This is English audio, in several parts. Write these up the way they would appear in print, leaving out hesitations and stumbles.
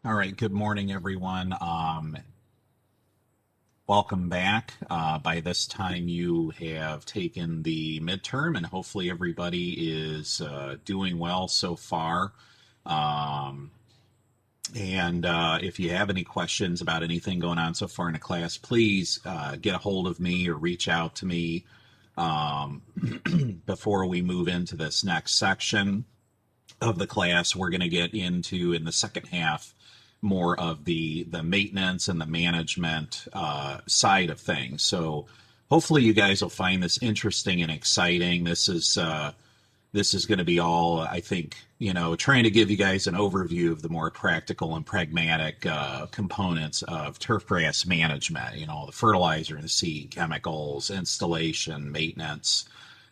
All right, good morning, everyone. Welcome back. By this time, you have taken the midterm, and hopefully, everybody is doing well so far. Um, and if you have any questions about anything going on so far in the class, please get a hold of me or reach out to me um, before we move into this next section of the class. We're going to get into in the second half more of the maintenance and the management side of things. So hopefully you guys will find this interesting and exciting. This is going to be all, I think, trying to give you guys an overview of the more practical and pragmatic components of turfgrass management. The fertilizer and the seed, chemicals, installation, maintenance.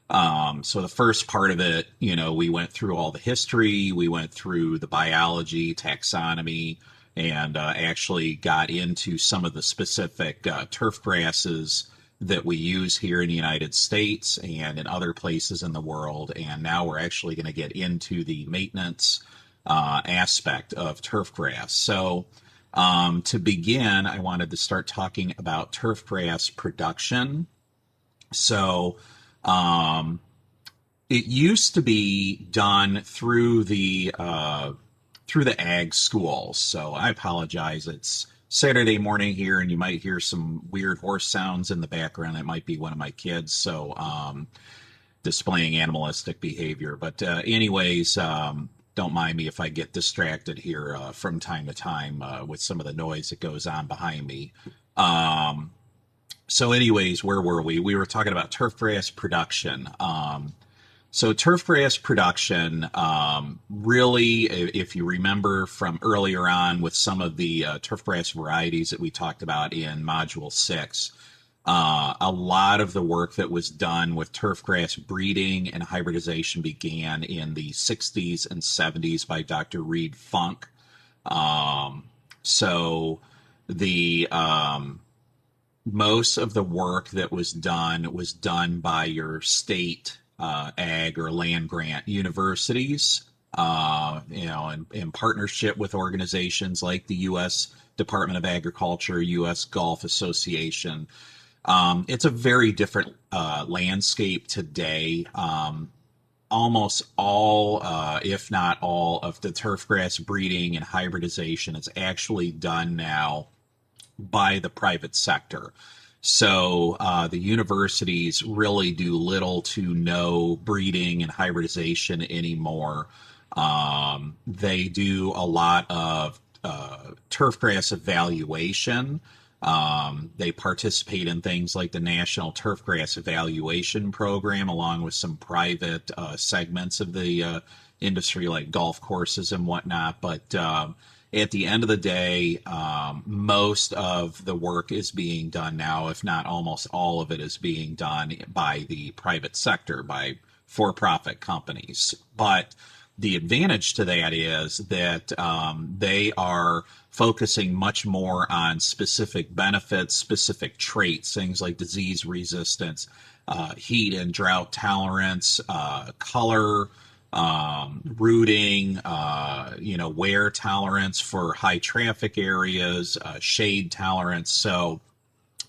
So the first part of it, we went through all the history, we went through the biology, taxonomy, and actually got into some of the specific turf grasses that we use here in the United States and in other places in the world. And now we're actually going to get into the maintenance aspect of turf grass. So to begin, I wanted to start talking about turf grass production. So um, it used to be done through the ag schools. So I apologize. It's Saturday morning here, and you might hear some weird horse sounds in the background. That might be one of my kids. So displaying animalistic behavior. But anyways, don't mind me if I get distracted here from time to time with some of the noise that goes on behind me. Um, so, anyways, where were we? We were talking about turfgrass production. So turfgrass production, really, if you remember from earlier on with some of the turfgrass varieties that we talked about in Module 6, a lot of the work that was done with turfgrass breeding and hybridization began in the 60s and 70s by Dr. Reed Funk. Um, so the most of the work that was done by your state ag or land grant universities, in partnership with organizations like the U.S. Department of Agriculture, U.S. Gulf Association. It's a very different landscape today. Almost all, if not all, of the turfgrass breeding and hybridization is actually done now by the private sector. So the universities really do little to no breeding and hybridization anymore. They do a lot of turfgrass evaluation. They participate in things like the National Turfgrass Evaluation Program, along with some private segments of the industry, like golf courses and whatnot. But at the end of the day, most of the work is being done now, if not almost all of it is being done by the private sector, by for-profit companies. But the advantage to that is that they are focusing much more on specific benefits, specific traits, things like disease resistance, heat and drought tolerance, color, rooting, wear tolerance for high traffic areas, shade tolerance. So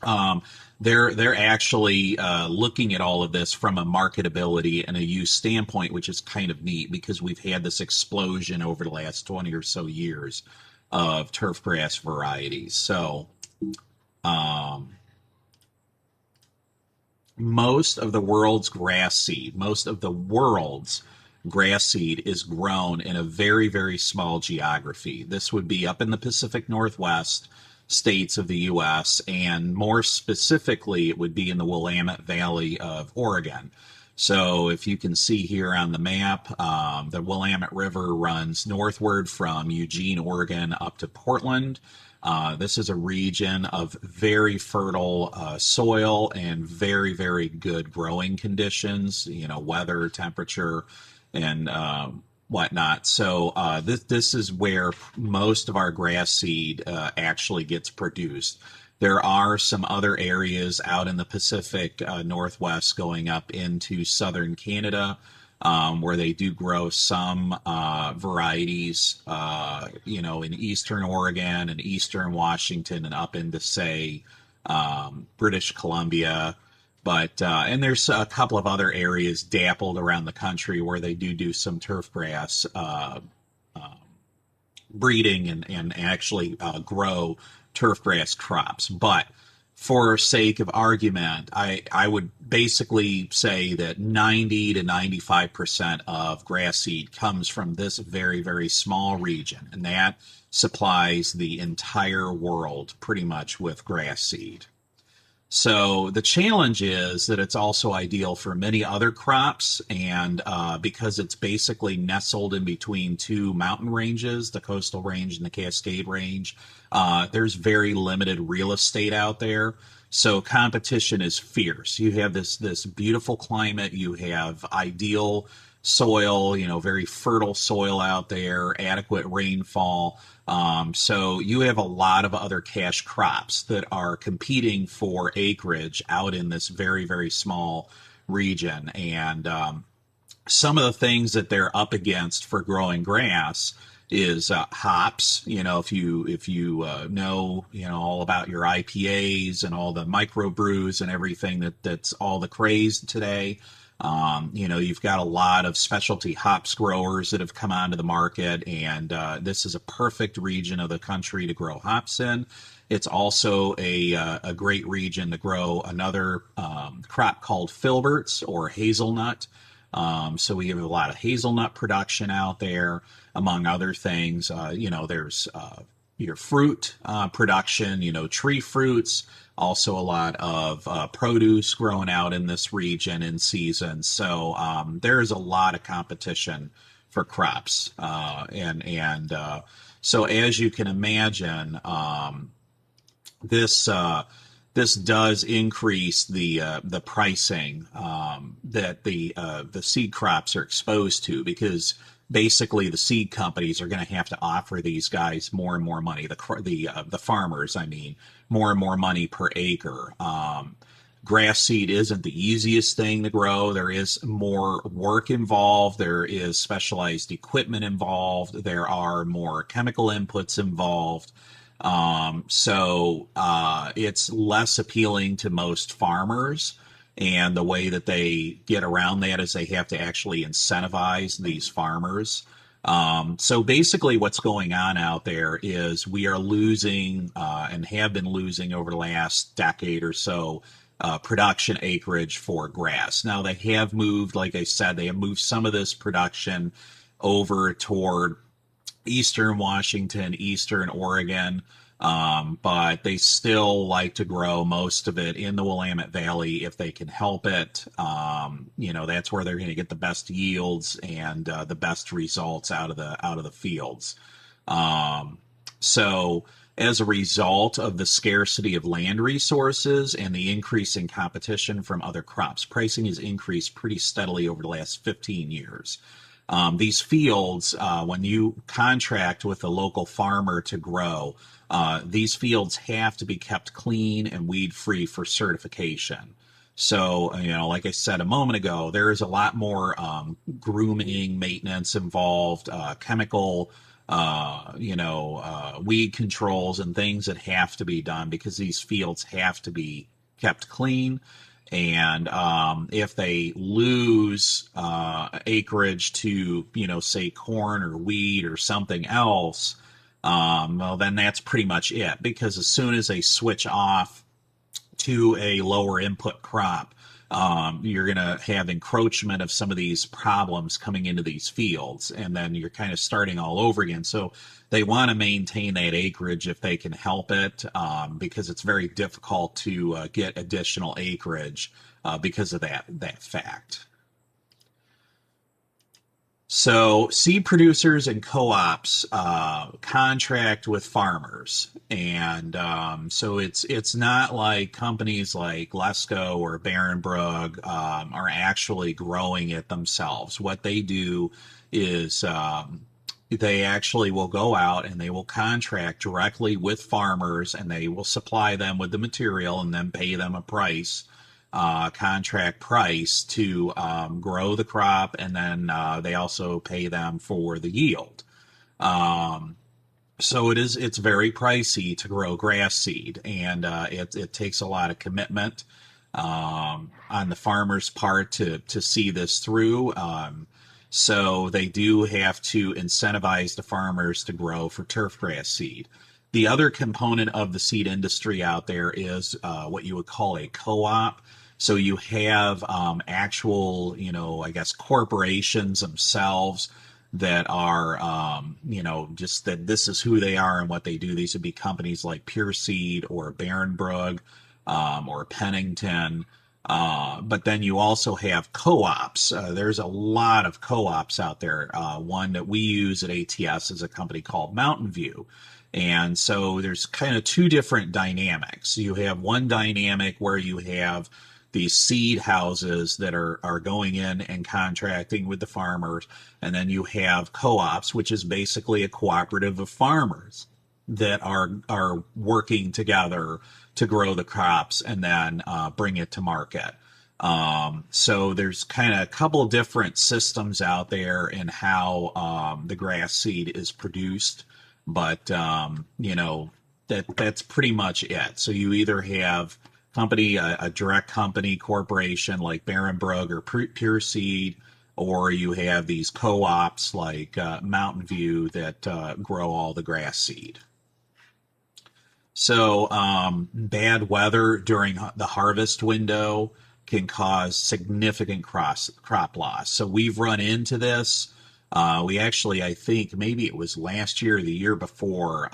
um, they're actually looking at all of this from a marketability and a use standpoint, which is kind of neat because we've had this explosion over the last 20 or so years of turfgrass varieties. So um, most of the world's grass seed is grown in a very, very small geography. This would be up in the Pacific Northwest states of the U.S., and more specifically, it would be in the Willamette Valley of Oregon. So if you can see here on the map, the Willamette River runs northward from Eugene, Oregon, up to Portland. This is a region of very fertile soil and very, very good growing conditions, weather, temperature, and whatnot. So this is where most of our grass seed actually gets produced. There are some other areas out in the Pacific Northwest going up into southern Canada, where they do grow some varieties, in eastern Oregon and eastern Washington and up into, say, British Columbia. But and there's a couple of other areas dappled around the country where they do some turfgrass breeding and actually grow turfgrass crops. But for sake of argument, I would basically say that 90 to 95% of grass seed comes from this very, very small region, and that supplies the entire world pretty much with grass seed. So the challenge is that it's also ideal for many other crops, and because it's basically nestled in between two mountain ranges, the Coastal Range and the Cascade Range, there's very limited real estate out there. So competition is fierce. You have this beautiful climate. You have ideal soil, very fertile soil out there, adequate rainfall. So you have a lot of other cash crops that are competing for acreage out in this very, very small region. And some of the things that they're up against for growing grass is hops. If you know all about your IPAs and all the microbrews and everything that's all the craze today. You've got a lot of specialty hops growers that have come onto the market, and this is a perfect region of the country to grow hops in. It's also a great region to grow another crop called filberts or hazelnut. So we have a lot of hazelnut production out there, among other things. There's your fruit production, tree fruits, also a lot of produce grown out in this region in season. So there is a lot of competition for crops. So as you can imagine, this does increase the pricing that the seed crops are exposed to, because basically the seed companies are going to have to offer these guys more and more money. The farmers, more and more money per acre. Grass seed isn't the easiest thing to grow. There is more work involved. There is specialized equipment involved. There are more chemical inputs involved. So it's less appealing to most farmers. And the way that they get around that is they have to actually incentivize these farmers. So basically what's going on out there is we are losing and have been losing over the last decade or so production acreage for grass. Now they have moved, like I said, they have moved some of this production over toward eastern Washington, eastern Oregon, but they still like to grow most of it in the Willamette Valley if they can help it. That's where they're going to get the best yields and the best results out of the fields. So as a result of the scarcity of land resources and the increase in competition from other crops, pricing has increased pretty steadily over the last 15 years. These fields, when you contract with a local farmer to grow, these fields have to be kept clean and weed-free for certification. So, like I said a moment ago, there is a lot more grooming, maintenance involved, chemical, weed controls and things that have to be done because these fields have to be kept clean. And if they lose acreage to, say corn or wheat or something else, well, then that's pretty much it. Because as soon as they switch off to a lower input crop, you're going to have encroachment of some of these problems coming into these fields, and then you're kind of starting all over again. So they want to maintain that acreage if they can help it, because it's very difficult to get additional acreage because of that fact. So seed producers and co-ops contract with farmers, and so it's not like companies like Lesco or Barenbrug are actually growing it themselves. What they do is they actually will go out and they will contract directly with farmers, and they will supply them with the material and then pay them a price contract price to grow the crop, and then they also pay them for the yield. Um, so it's very pricey to grow grass seed, and it takes a lot of commitment on the farmer's part to see this through. So they do have to incentivize the farmers to grow for turfgrass seed. The other component of the seed industry out there is what you would call a co-op. So you have actual, I guess, corporations themselves that are, just that this is who they are and what they do. These would be companies like Pure Seed or Barenbrug or Pennington. But then you also have co-ops. There's a lot of co-ops out there. One that we use at ATS is a company called Mountain View. And so there's kind of two different dynamics. You have one dynamic where you have these seed houses that are going in and contracting with the farmers. And then you have co-ops, which is basically a cooperative of farmers that are working together to grow the crops and then bring it to market. So there's kind of a couple different systems out there in how the grass seed is produced, but that's pretty much it. So you either have a direct company corporation like Barenbrug or Pure Seed, or you have these co-ops like Mountain View that grow all the grass seed. So bad weather during the harvest window can cause significant crop loss. So we've run into this. We actually, I think maybe it was last year or the year before,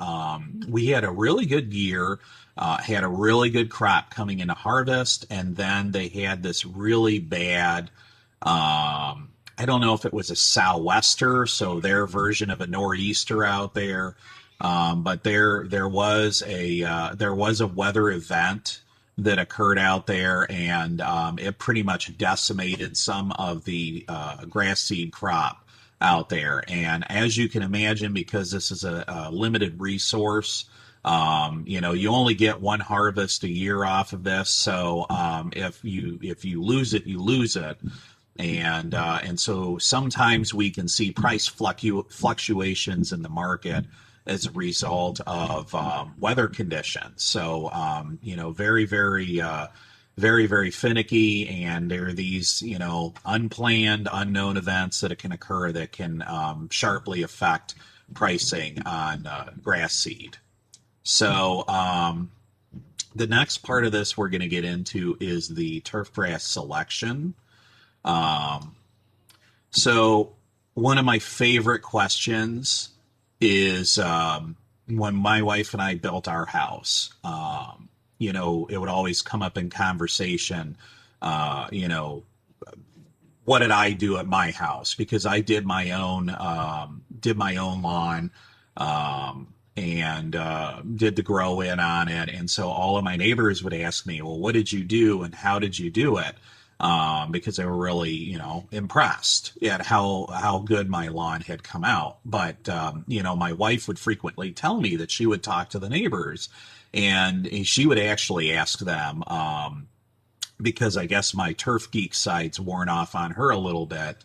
we had a really good year, had a really good crop coming into harvest, and then they had this really bad, I don't know if it was a sou'wester, so their version of a nor'easter out there, but there was a weather event that occurred out there, and it pretty much decimated some of the grass seed crop out there. And as you can imagine, because this is a limited resource, you only get one harvest a year off of this. So if you lose it, you lose it. And so sometimes we can see price fluctuations in the market as a result of weather conditions. So very, very very, very finicky, and there are these, unplanned, unknown events that can occur that can sharply affect pricing on grass seed. So the next part of this we're going to get into is the turfgrass selection. So one of my favorite questions is when my wife and I built our house. It would always come up in conversation, what did I do at my house? Because I did my own lawn, and did the grow in on it. And so all of my neighbors would ask me, well, what did you do and how did you do it? Because they were really, impressed at how good my lawn had come out. But, my wife would frequently tell me that she would talk to the neighbors, and she would actually ask them, because I guess my turf geek side's worn off on her a little bit.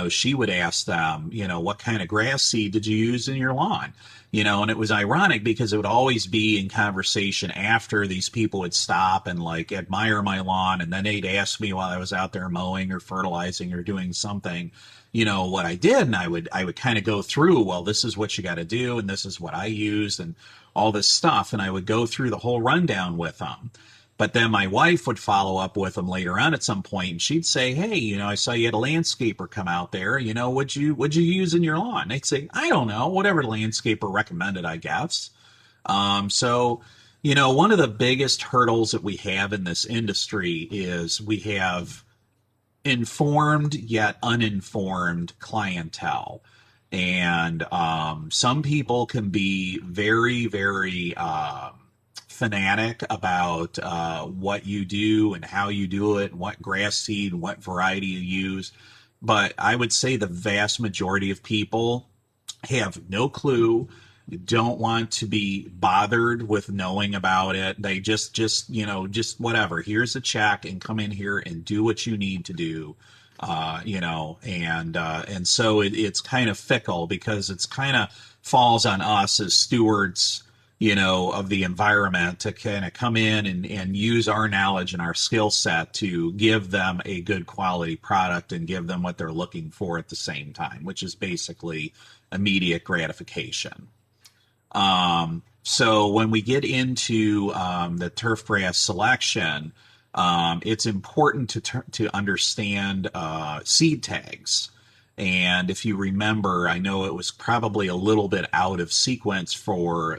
She would ask them, what kind of grass seed did you use in your lawn? And it was ironic because it would always be in conversation after these people would stop and like admire my lawn. And then they'd ask me while I was out there mowing or fertilizing or doing something, what I did. And I would kind of go through, well, this is what you got to do. And this is what I used and all this stuff. And I would go through the whole rundown with them. But then my wife would follow up with them later on at some point, and she'd say, hey, I saw you had a landscaper come out there. What'd you use in your lawn? They'd say, I don't know, whatever the landscaper recommended, I guess. So, one of the biggest hurdles that we have in this industry is we have informed yet uninformed clientele. And some people can be very, very fanatic about what you do and how you do it, and what grass seed and what variety you use. But I would say the vast majority of people have no clue. don't want to be bothered with knowing about it. They just whatever. Here's a check and come in here and do what you need to do. And so it's kind of fickle because it's kind of falls on us as stewards, of the environment to kind of come in and use our knowledge and our skill set to give them a good quality product and give them what they're looking for at the same time, which is basically immediate gratification. So when we get into the turf grass selection, it's important to understand seed tags. And if you remember, I know it was probably a little bit out of sequence for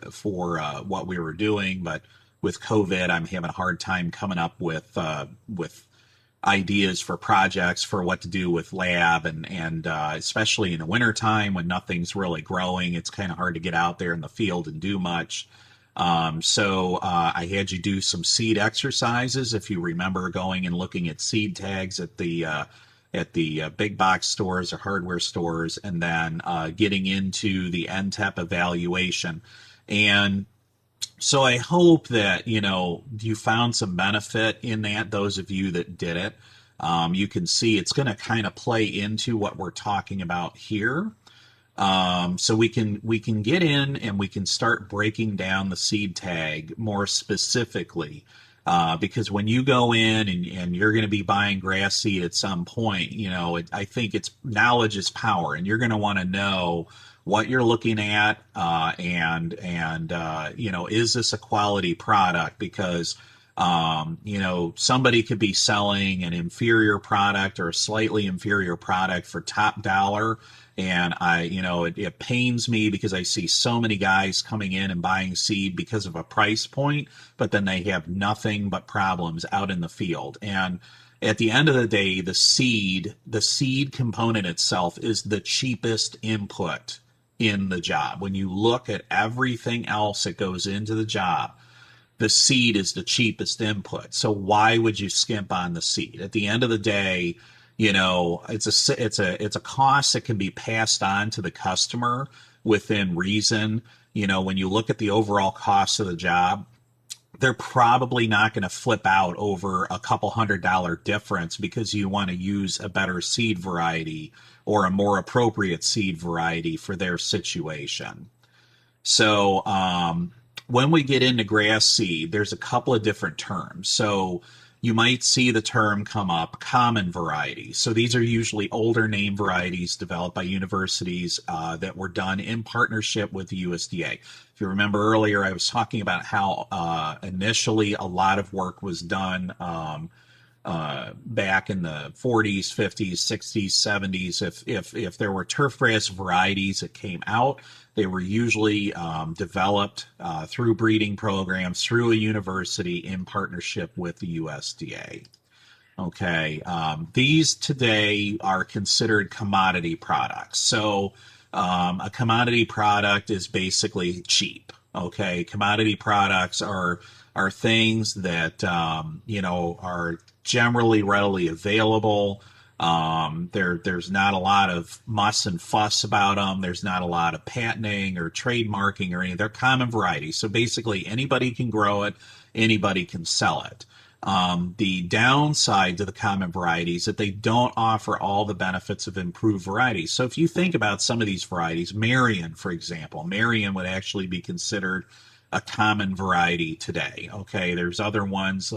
what we were doing, but with COVID, I'm having a hard time coming up with ideas for projects for what to do with lab and especially in the wintertime when nothing's really growing, it's kind of hard to get out there in the field and do much. So I had you do some seed exercises. If you remember going and looking at seed tags at the big box stores or hardware stores, and then getting into the NTEP evaluation. And so I hope that, you found some benefit in that, those of you that did it. You can see it's going to kind of play into what we're talking about here. So we can get in and we can start breaking down the seed tag more specifically. Because when you go in and you're going to be buying grass seed at some point, I think it's knowledge is power, and you're going to want to know what you're looking at, and is this a quality product? Because somebody could be selling an inferior product or a slightly inferior product for top dollar. And it pains me because I see so many guys coming in and buying seed because of a price point, but then they have nothing but problems out in the field. And at the end of the day, the seed component itself is the cheapest input in the job. When you look at everything else that goes into the job, the seed is the cheapest input. So why would you skimp on the seed? At the end of the day, it's a cost that can be passed on to the customer within reason. When you look at the overall cost of the job, they're probably not going to flip out over a couple $100 difference because you want to use a better seed variety or a more appropriate seed variety for their situation. So, when we get into grass seed, there's a couple of different terms. So you might see the term come up, common varieties. So these are usually older name varieties developed by universities that were done in partnership with the USDA. If you remember earlier, I was talking about how initially a lot of work was done back in the 40s, 50s, 60s, 70s. If there were turfgrass varieties that came out, they were usually developed through breeding programs, through a university in partnership with the USDA. Okay, these today are considered commodity products. So a commodity product is basically cheap. Okay, commodity products are things that are generally readily available. There's not a lot of muss and fuss about them. There's not a lot of patenting or trademarking or anything. They're common varieties. So basically anybody can grow it, anybody can sell it. The downside to the common varieties is that they don't offer all the benefits of improved varieties. So if you think about some of these varieties, Marion, for example, Marion would actually be considered a common variety today. Okay, there's other ones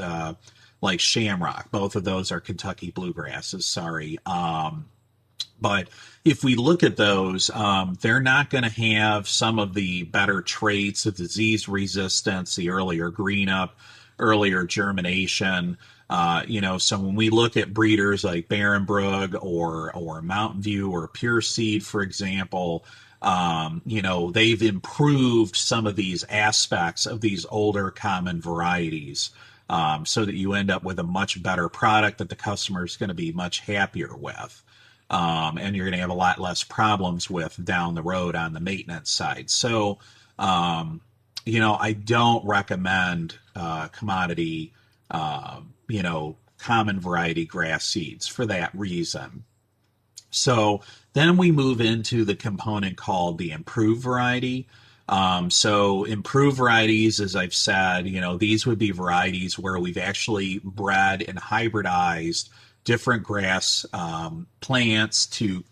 like Shamrock. Both of those are Kentucky bluegrasses. Sorry. But if we look at those, they're not going to have some of the better traits of disease resistance, the earlier green up, earlier germination. So when we look at breeders like Barenbrug or Mountain View or Pure Seed, for example, they've improved some of these aspects of these older common varieties, so that you end up with a much better product that the customer is going to be much happier with. And you're going to have a lot less problems with down the road on the maintenance side. So, I don't recommend commodity, common variety grass seeds for that reason. So then we move into the component called the improved variety. So improved varieties, as I've said, these would be varieties where we've actually bred and hybridized different grass plants to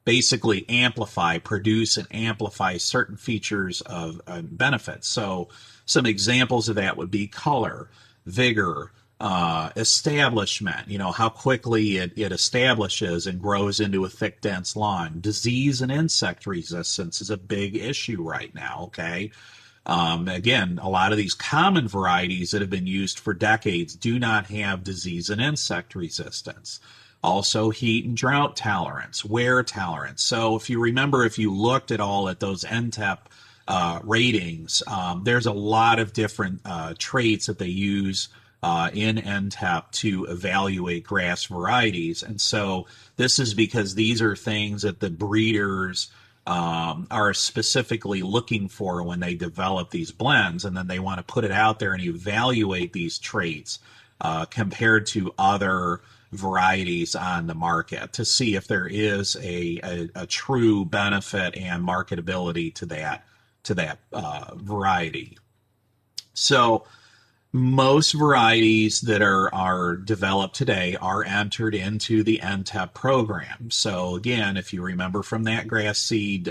basically produce and amplify certain features of benefits. So some examples of that would be color, vigor, establishment, how quickly it establishes and grows into a thick, dense lawn. Disease and insect resistance is a big issue right now, okay? Again, a lot of these common varieties that have been used for decades do not have disease and insect resistance. Also, heat and drought tolerance, wear tolerance. So if you remember, if you looked at those NTEP ratings, there's a lot of different traits that they use in NTEP to evaluate grass varieties. And so this is because these are things that the breeders are specifically looking for when they develop these blends, and then they want to put it out there and evaluate these traits compared to other varieties on the market to see if there is a true benefit and marketability to that variety. So most varieties that are developed today are entered into the NTEP program. So again, if you remember from that grass seed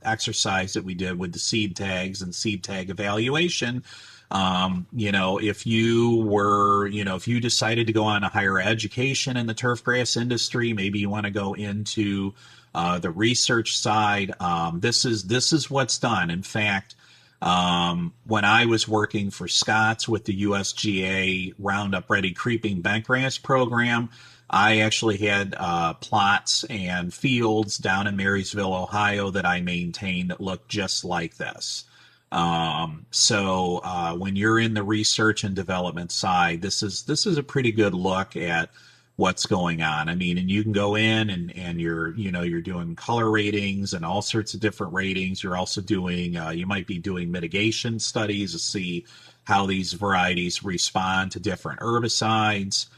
exercise that we did with the seed tags and seed tag evaluation, if you decided to go on a higher education in the turf grass industry, maybe you want to go into the research side. This is what's done. In fact, when I was working for Scotts with the USGA Roundup Ready Creeping Bentgrass program, I actually had plots and fields down in Marysville, Ohio that I maintained that looked just like this. So when you're in the research and development side, this is a pretty good look at what's going on. I mean, and you can go in and you're doing color ratings and all sorts of different ratings. You're also doing, you might be doing mitigation studies to see how these varieties respond to different herbicides.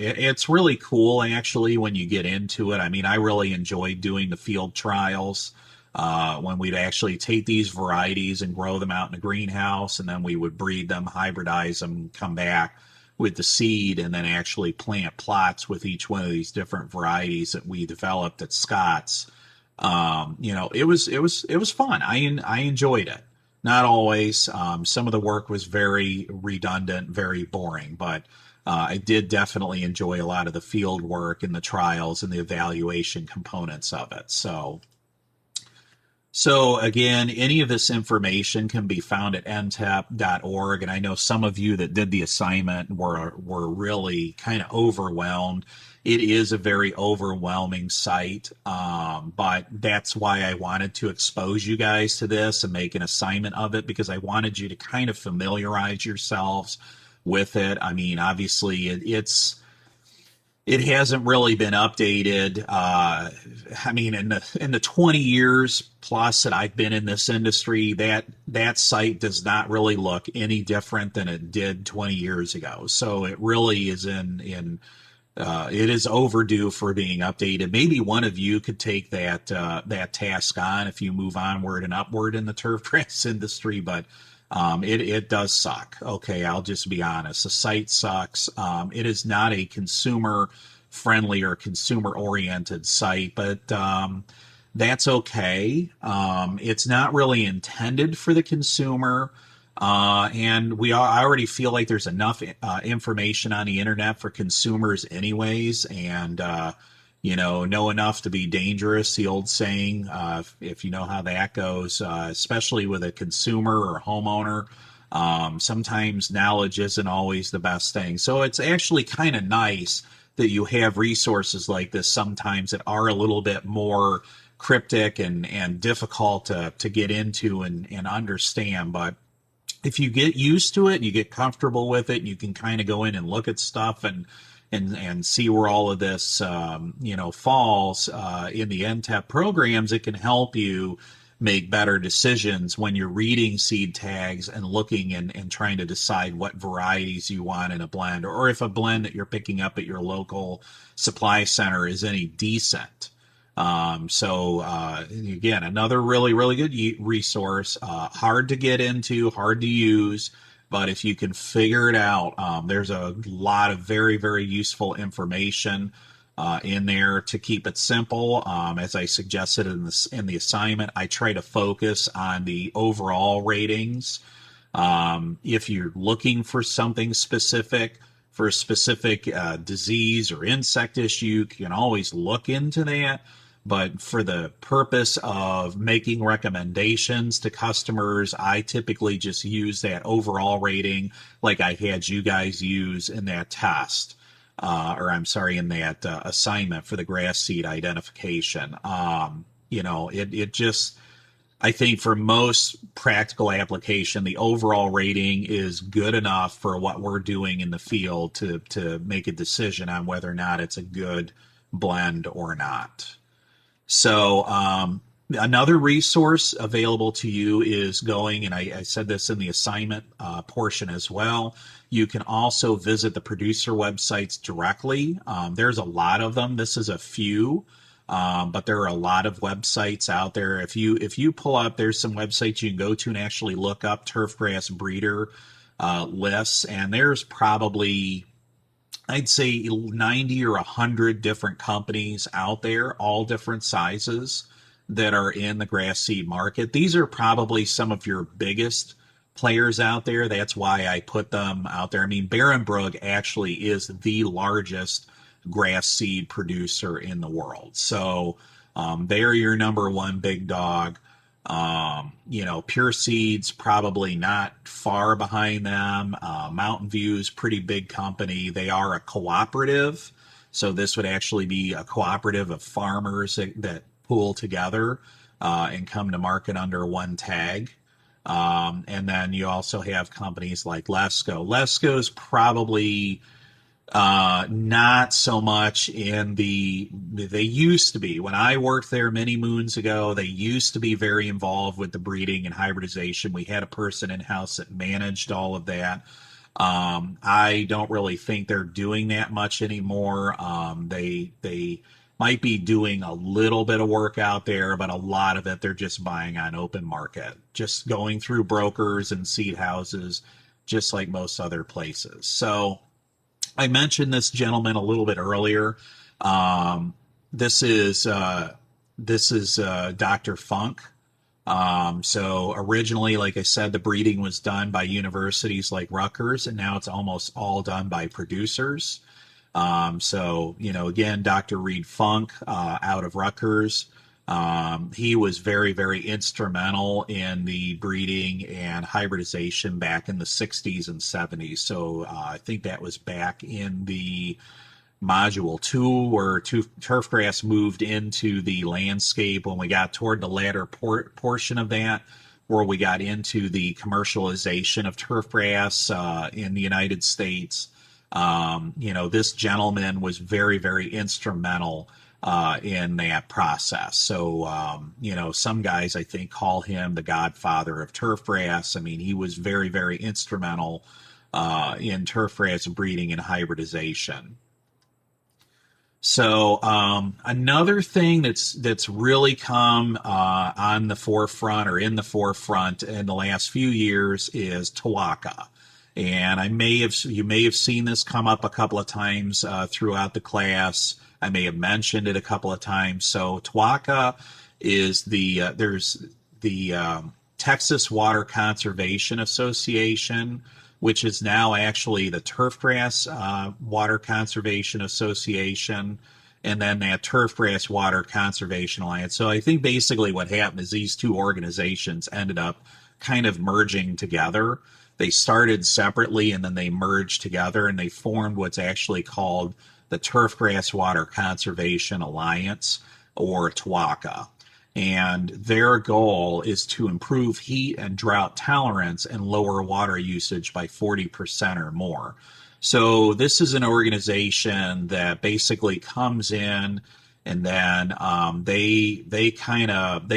It's really cool actually when you get into it. I mean, I really enjoyed doing the field trials. When we'd actually take these varieties and grow them out in a greenhouse, and then we would breed them, hybridize them, come back with the seed, and then actually plant plots with each one of these different varieties that we developed at Scotts. It was fun. I enjoyed it. Not always. Some of the work was very redundant, very boring, but I did definitely enjoy a lot of the field work and the trials and the evaluation components of it. So again, any of this information can be found at ntep.org. And I know some of you that did the assignment were really kind of overwhelmed. It is a very overwhelming site, but that's why I wanted to expose you guys to this and make an assignment of it, because I wanted you to kind of familiarize yourselves with it. I mean, obviously it hasn't really been updated. I mean, in the 20 years plus that I've been in this industry, that site does not really look any different than it did 20 years ago. So it really is it is overdue for being updated. Maybe one of you could take that task on if you move onward and upward in the turf grass industry, but it does suck. Okay, I'll just be honest. The site sucks. It is not a consumer friendly or consumer oriented site, but that's okay. It's not really intended for the consumer. And I already feel like there's enough information on the internet for consumers anyways, and know enough to be dangerous, the old saying, if you know how that goes, especially with a consumer or a homeowner. Sometimes knowledge isn't always the best thing. So it's actually kind of nice that you have resources like this sometimes that are a little bit more cryptic and difficult to get into and understand. But if you get used to it, you get comfortable with it, you can kind of go in and look at stuff and see where all of this, falls in the NTEP programs. It can help you make better decisions when you're reading seed tags and looking and trying to decide what varieties you want in a blend, or if a blend that you're picking up at your local supply center is any decent. Again, another really, really good resource. Hard to get into, hard to use, but if you can figure it out, there's a lot of very, very useful information in there to keep it simple. As I suggested in the assignment, I try to focus on the overall ratings. If you're looking for something specific, for a specific disease or insect issue, you can always look into that. But for the purpose of making recommendations to customers, I typically just use that overall rating like I had you guys use in that test. Or I'm sorry, in that assignment for the grass seed identification. It just, I think for most practical application, the overall rating is good enough for what we're doing in the field to make a decision on whether or not it's a good blend or not. Another resource available to you is going, and I said this in the assignment portion as well. You can also visit the producer websites directly. There's a lot of them. This is a few, but there are a lot of websites out there. If you pull up, there's some websites you can go to and actually look up turfgrass breeder lists, and there's probably, I'd say, 90 or 100 different companies out there, all different sizes, that are in the grass seed market. These are probably some of your biggest players out there. That's why I put them out there. I mean, Barenbrug actually is the largest grass seed producer in the world. So they're your number one big dog. Pure Seeds probably not far behind them. Mountain View's pretty big company. They are a cooperative, so this would actually be a cooperative of farmers that pool together and come to market under one tag. And then you also have companies like Lesco. Lesco's probably not so much they used to be. When I worked there many moons ago, they used to be very involved with the breeding and hybridization. We had a person in-house that managed all of that. I don't really think they're doing that much anymore. They might be doing a little bit of work out there, but a lot of it they're just buying on open market, just going through brokers and seed houses, just like most other places. So I mentioned this gentleman a little bit earlier. This is Dr. Funk. So originally, like I said, the breeding was done by universities like Rutgers, and now it's almost all done by producers. Again, Dr. Reed Funk out of Rutgers. He was very, very instrumental in the breeding and hybridization back in the 60s and 70s. So I think that was back in the module 2 where turfgrass moved into the landscape when we got toward the latter portion of that, where we got into the commercialization of turfgrass in the United States. This gentleman was very, very instrumental in that process. So, some guys, I think, call him the godfather of turfgrass. I mean, he was very, very instrumental in turfgrass breeding and hybridization. So another thing that's really come on the forefront or in the forefront in the last few years is Tawaka. And you may have seen this come up a couple of times throughout the class. I may have mentioned it a couple of times. So Tawaka is there's the Texas Water Conservation Association, which is now actually the Turfgrass Water Conservation Association, and then that Turfgrass Water Conservation Alliance. So I think basically what happened is these two organizations ended up kind of merging together. They started separately and then they merged together and they formed what's actually called the Turfgrass Water Conservation Alliance, or TWACA. And their goal is to improve heat and drought tolerance and lower water usage by 40% or more. So this is an organization that basically comes in and then they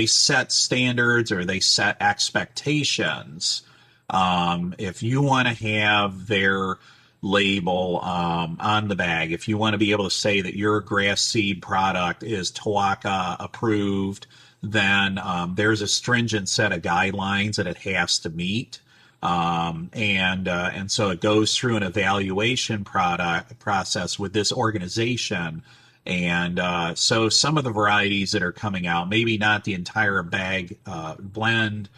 set standards or they set expectations. If you want to have their label on the bag. If you want to be able to say that your grass seed product is TWACA approved, then there's a stringent set of guidelines that it has to meet. And so it goes through an evaluation process with this organization. And so some of the varieties that are coming out, maybe not the entire bag blend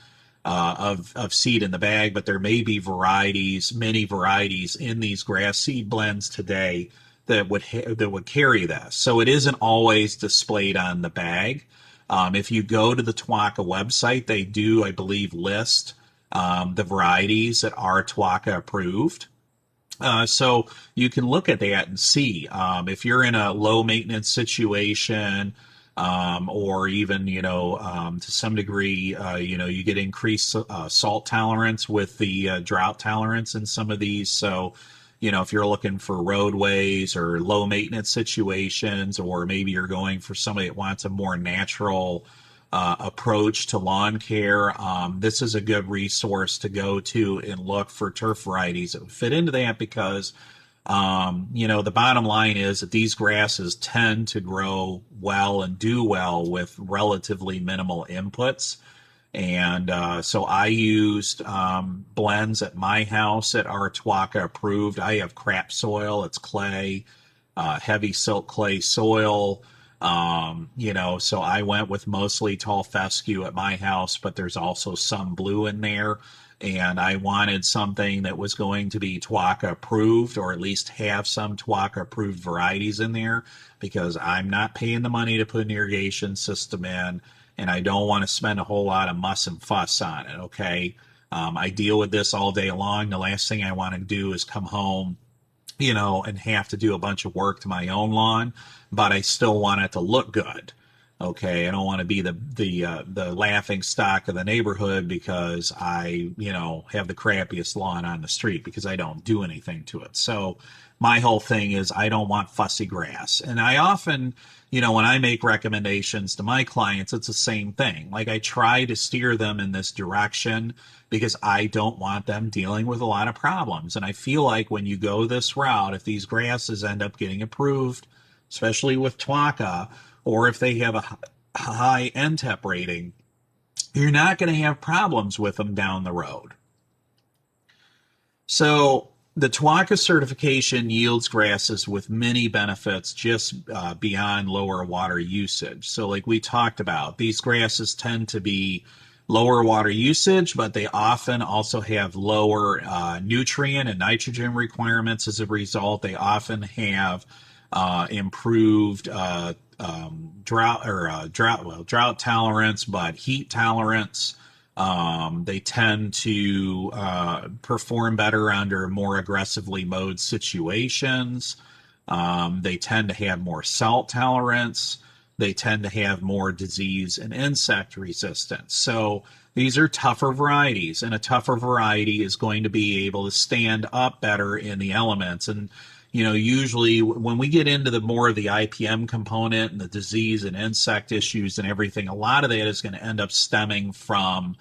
of seed in the bag, but there may be varieties, many varieties in these grass seed blends today that would carry this. So it isn't always displayed on the bag. If you go to the TWACA website, they do, I believe, list the varieties that are TWACA approved. So you can look at that and see if you're in a low maintenance situation, or even, to some degree, you get increased salt tolerance with the drought tolerance in some of these. So, if you're looking for roadways or low maintenance situations, or maybe you're going for somebody that wants a more natural approach to lawn care, this is a good resource to go to and look for turf varieties that fit into that, because the bottom line is that these grasses tend to grow well and do well with relatively minimal inputs. And so I used blends at my house that are TWACA approved. I have crap soil, it's clay, heavy silt clay soil. So I went with mostly tall fescue at my house, but there's also some blue in there. And I wanted something that was going to be TWACA approved, or at least have some TWACA approved varieties in there, because I'm not paying the money to put an irrigation system in, and I don't want to spend a whole lot of muss and fuss on it. Okay. I deal with this all day long. The last thing I want to do is come home, and have to do a bunch of work to my own lawn, but I still want it to look good. Okay, I don't want to be the laughing stock of the neighborhood because I, have the crappiest lawn on the street because I don't do anything to it. So my whole thing is I don't want fussy grass. And I often, when I make recommendations to my clients, it's the same thing. Like, I try to steer them in this direction because I don't want them dealing with a lot of problems. And I feel like when you go this route, if these grasses end up getting approved, especially with TWACA, or if they have a high NTEP rating, you're not going to have problems with them down the road. So the TWACA certification yields grasses with many benefits just beyond lower water usage. So like we talked about, these grasses tend to be lower water usage, but they often also have lower nutrient and nitrogen requirements as a result. They often have improved drought tolerance, but heat tolerance. They tend to perform better under more aggressively mowed situations. They tend to have more salt tolerance. They tend to have more disease and insect resistance. So these are tougher varieties, and a tougher variety is going to be able to stand up better in the elements. And usually when we get into the more of the IPM component and the disease and insect issues and everything, a lot of that is going to end up stemming from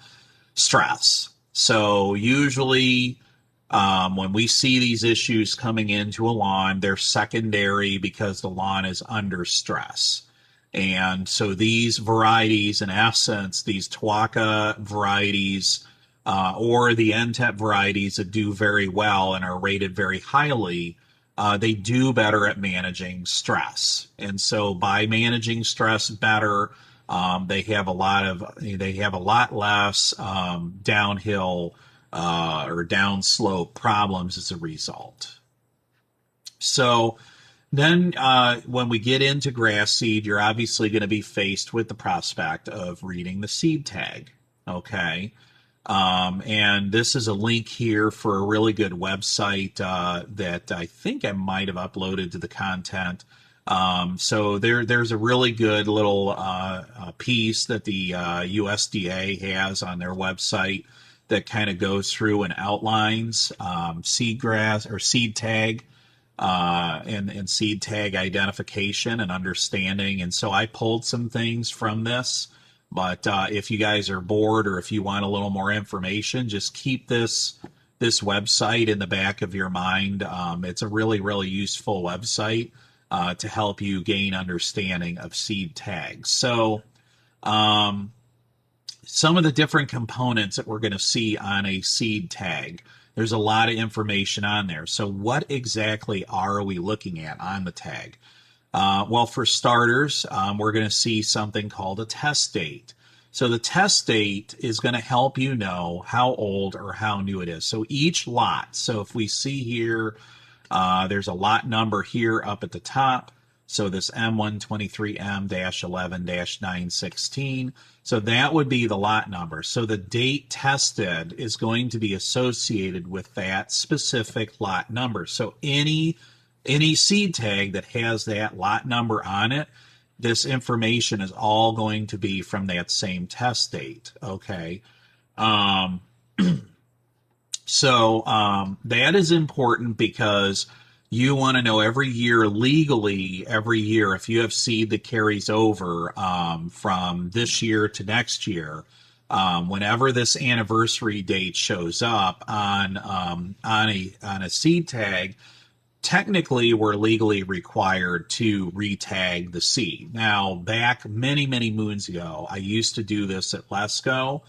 stress. So usually when we see these issues coming into a lawn, they're secondary because the lawn is under stress. And so these varieties, in essence, these TWACA varieties, or the NTEP varieties that do very well and are rated very highly, they do better at managing stress. And so by managing stress better, they have a lot less downhill or downslope problems as a result. So then when we get into grass seed, you're obviously going to be faced with the prospect of reading the seed tag. Okay. And this is a link here for a really good website that I think I might have uploaded to the content. So there's a really good little piece that the USDA has on their website that kind of goes through and outlines seed grass or seed tag and seed tag identification and understanding. And so I pulled some things from this. But if you guys are bored or if you want a little more information, just keep this this website in the back of your mind. It's a really, really useful website to help you gain understanding of seed tags. So, um, some of the different components that we're going to see on a seed tag. There's a lot of information on there. So, what exactly are we looking at on the tag? Well, for starters, we're going to see something called a test date. So the test date is going to help you know how old or how new it is. So each lot, so if we see here, there's a lot number here up at the top. So this M123M-11-916. So that would be the lot number. So the date tested is going to be associated with that specific lot number. So any seed tag that has that lot number on it, this information is all going to be from that same test date. Okay. Um, that is important because you want to know every year legally, every year, if you have seed that carries over from this year to next year, whenever this anniversary date shows up on a seed tag, technically we're legally required to retag the seed. Now, back many, many moons ago, I used to do this at Lesco.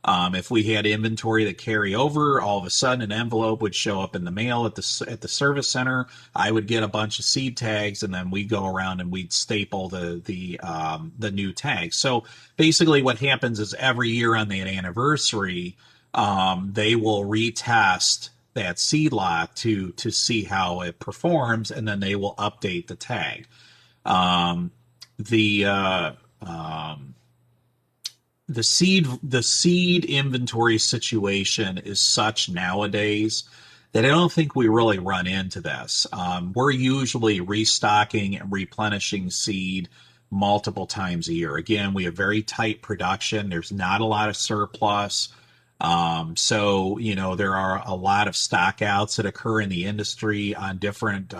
If we had inventory that carry over, all of a sudden an envelope would show up in the mail at the service center. I would get a bunch of seed tags, and then we'd go around and we'd staple the new tags. So basically, what happens is every year on that anniversary, they will retest that seed lot to see how it performs, and then they will update the tag. Um, the uh, um, the seed inventory situation is such nowadays that I don't think we really run into this. We're usually restocking and replenishing seed multiple times a year. Again, we have very tight production. There's not a lot of surplus. So, there are a lot of stockouts that occur in the industry on different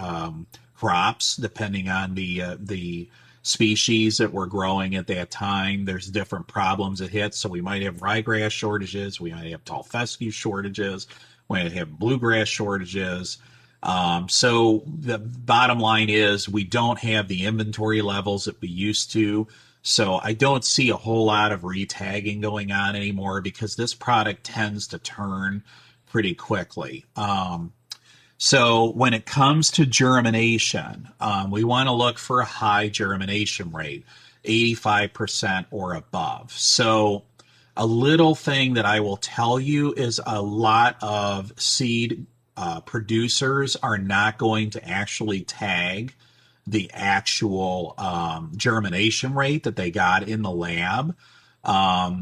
crops, depending on the species that we're growing at that time. There's different problems that hit. So we might have ryegrass shortages. We might have tall fescue shortages. We might have bluegrass shortages. So the bottom line is we don't have the inventory levels that we used to. So I don't see a whole lot of retagging going on anymore because this product tends to turn pretty quickly. So when it comes to germination, we want to look for a high germination rate, 85% or above. So a little thing that I will tell you is a lot of seed producers are not going to actually tag the actual germination rate that they got in the lab.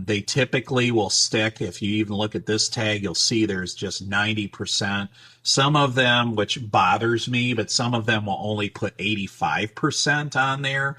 They typically will stick, if you even look at this tag, you'll see there's just 90%. Some of them, which bothers me, but some of them will only put 85% on there.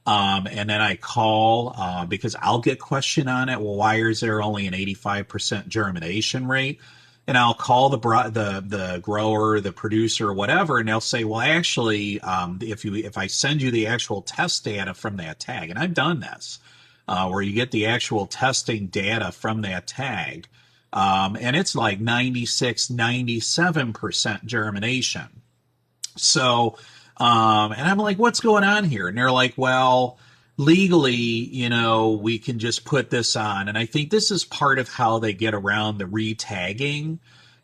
And then I call because I'll get questioned on it. Well, why is there only an 85% germination rate? And I'll call the grower, the producer, or whatever, and they'll say, "Well, actually, if I send you the actual test data from that tag, and I've done this, where you get the actual testing data from that tag, and it's like 96, 97% germination." So, and I'm like, "What's going on here?" And they're like, "Well, legally, we can just put this on." And I think this is part of how they get around the retagging,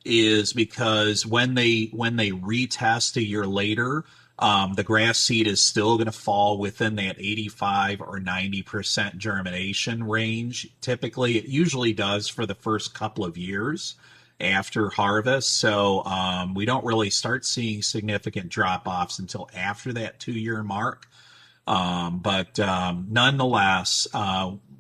is because when they retest a year later, the grass seed is still going to fall within that 85 or 90% germination range. Typically, it usually does for the first couple of years after harvest. So we don't really start seeing significant drop-offs until after that 2-year mark. But nonetheless,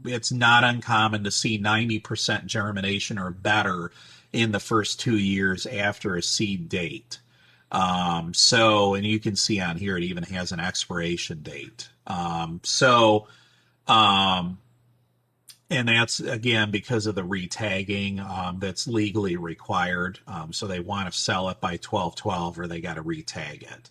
it's not uncommon to see 90% germination or better in the first 2 years after a seed date. And you can see on here, it even has an expiration date. And that's, again, because of the retagging that's legally required. So they want to sell it by 12/12 or they got to retag it.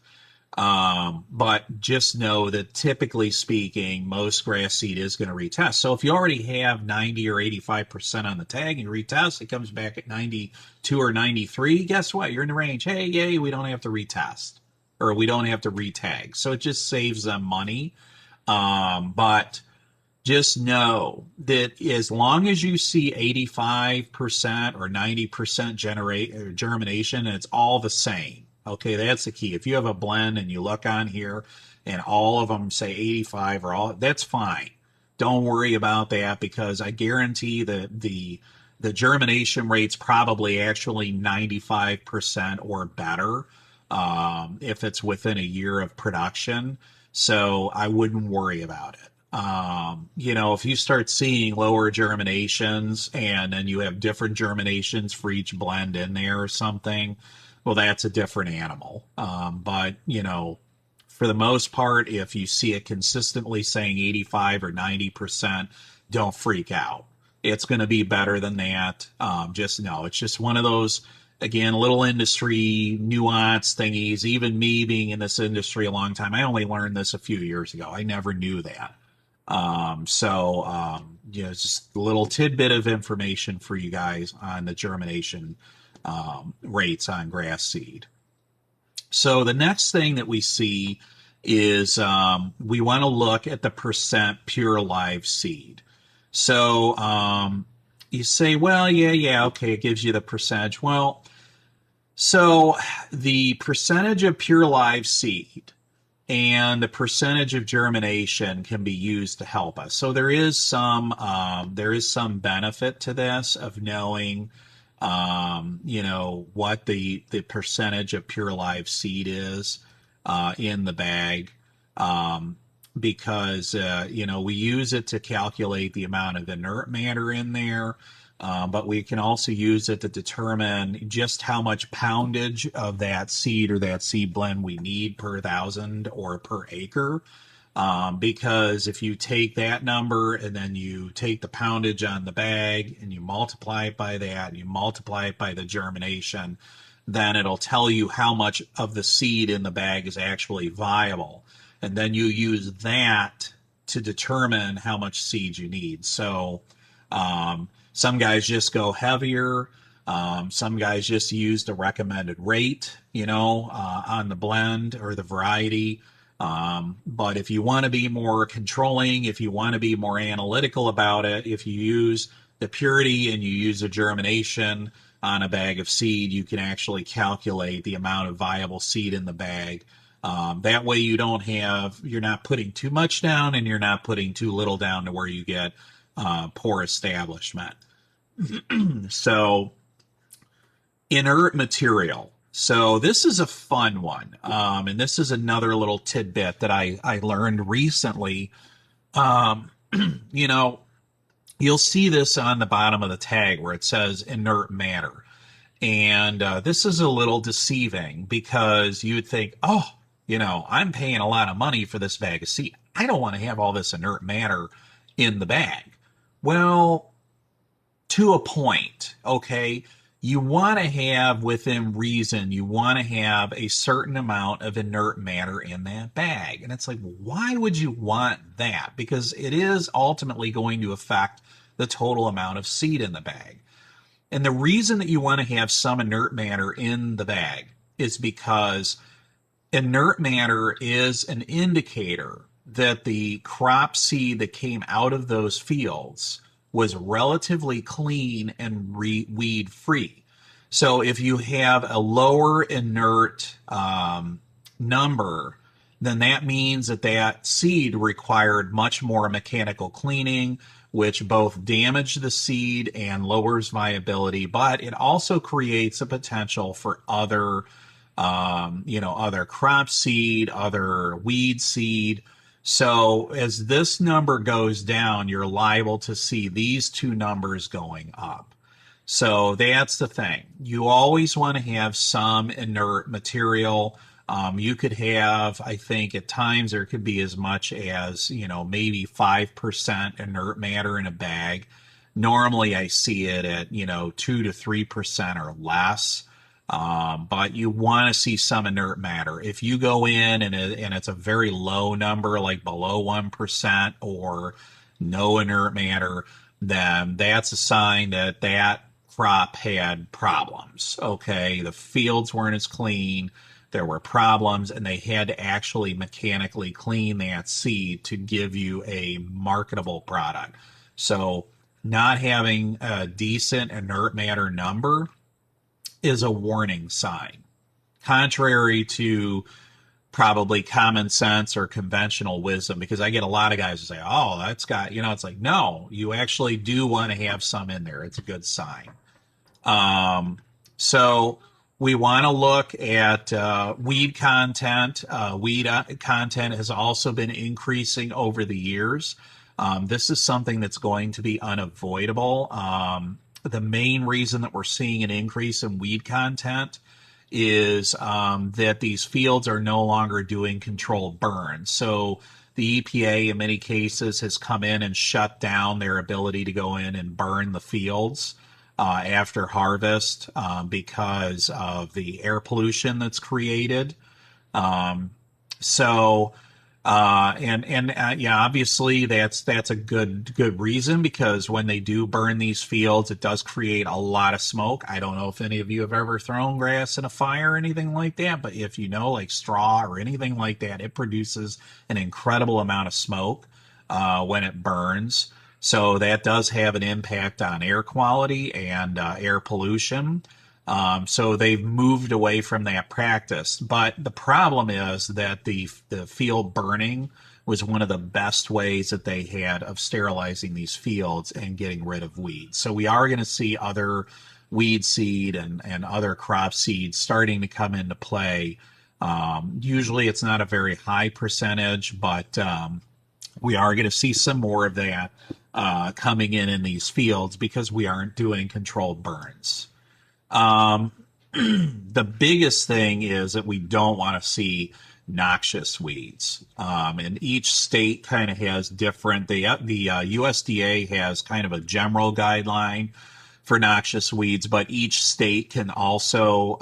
But just know that typically speaking, most grass seed is going to retest. So if you already have 90 or 85% on the tag and you retest, it comes back at 92 or 93. Guess what? You're in the range. Hey, yay, we don't have to retest or we don't have to retag. So it just saves them money. But just know that as long as you see 85% or 90% germination, and it's all the same. Okay, that's the key. If you have a blend and you look on here and all of them say 85 or all, that's fine. Don't worry about that because I guarantee that the germination rate's probably actually 95% or better if it's within a year of production. So I wouldn't worry about it. If you start seeing lower germinations and then you have different germinations for each blend in there or something, well, that's a different animal. But for the most part, if you see it consistently saying 85 or 90%, don't freak out. It's going to be better than that. Just know it's just one of those, again, little industry nuance thingies. Even me being in this industry a long time, I only learned this a few years ago. I never knew that. Just a little tidbit of information for you guys on the germination rates on grass seed. So the next thing that we see is we want to look at the percent pure live seed. So you say, well, yeah, okay, it gives you the percentage. Well, so the percentage of pure live seed and the percentage of germination can be used to help us. So there is some benefit to this of knowing, what the percentage of pure live seed is in the bag, because we use it to calculate the amount of inert matter in there. But we can also use it to determine just how much poundage of that seed or that seed blend we need per thousand or per acre. Because if you take that number and then you take the poundage on the bag and you multiply it by that, and you multiply it by the germination, then it'll tell you how much of the seed in the bag is actually viable. And then you use that to determine how much seed you need. So, some guys just go heavier. Some guys just use the recommended rate, on the blend or the variety. But if you want to be more controlling, if you want to be more analytical about it, if you use the purity and you use the germination on a bag of seed, you can actually calculate the amount of viable seed in the bag. That way you're not putting too much down and you're not putting too little down to where you get poor establishment. So, inert material. So this is a fun one. And this is another little tidbit that I learned recently. You'll see this on the bottom of the tag where it says inert matter. And this is a little deceiving because you would think, I'm paying a lot of money for this bag of seed. I don't want to have all this inert matter in the bag. Well, to a point, okay? You want to have, within reason, you want to have a certain amount of inert matter in that bag. And it's like, why would you want that? Because it is ultimately going to affect the total amount of seed in the bag. And the reason that you want to have some inert matter in the bag is because inert matter is an indicator that the crop seed that came out of those fields was relatively clean and weed free. So if you have a lower inert number, then that means that seed required much more mechanical cleaning, which both damaged the seed and lowers viability, but it also creates a potential for other crop seed, other weed seed. So as this number goes down, you're liable to see these two numbers going up. So that's the thing. You always want to have some inert material. You could have, I think at times there could be as much as, maybe 5% inert matter in a bag. Normally I see it at, 2 to 3% or less. But you want to see some inert matter. If you go in and it's a very low number, like below 1% or no inert matter, then that's a sign that that crop had problems. Okay, the fields weren't as clean, there were problems, and they had to actually mechanically clean that seed to give you a marketable product. So, not having a decent inert matter number is a warning sign. Contrary to probably common sense or conventional wisdom, because I get a lot of guys who say, oh, that's got, it's like, no, you actually do want to have some in there. It's a good sign. So we want to look at weed content. Weed content has also been increasing over the years. This is something that's going to be unavoidable. The main reason that we're seeing an increase in weed content is that these fields are no longer doing controlled burns. So the EPA in many cases has come in and shut down their ability to go in and burn the fields after harvest because of the air pollution that's created. Yeah, obviously that's a good reason, because when they do burn these fields, it does create a lot of smoke. I don't know if any of you have ever thrown grass in a fire or anything like that, but if you know, like straw or anything like that, it produces an incredible amount of smoke when it burns. So that does have an impact on air quality and air pollution. So they've moved away from that practice. But the problem is that the field burning was one of the best ways that they had of sterilizing these fields and getting rid of weeds. So we are going to see other weed seed and other crop seeds starting to come into play. Usually it's not a very high percentage, but we are going to see some more of that coming in these fields because we aren't doing controlled burns. The biggest thing is that we don't want to see noxious weeds. And each state kind of has different, the USDA has kind of a general guideline for noxious weeds, but each state can also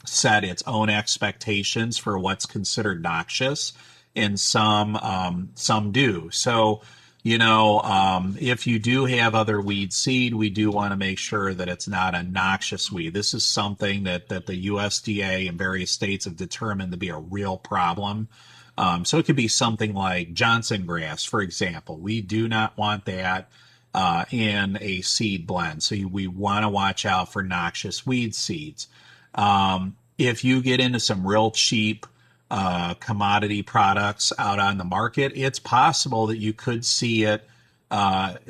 set its own expectations for what's considered noxious, and some do. So, if you do have other weed seed, we do want to make sure that it's not a noxious weed. This is something that the USDA and various states have determined to be a real problem. So it could be something like Johnson grass, for example. We do not want that in a seed blend. So we want to watch out for noxious weed seeds. If you get into some real cheap commodity products out on the market, it's possible that you could see it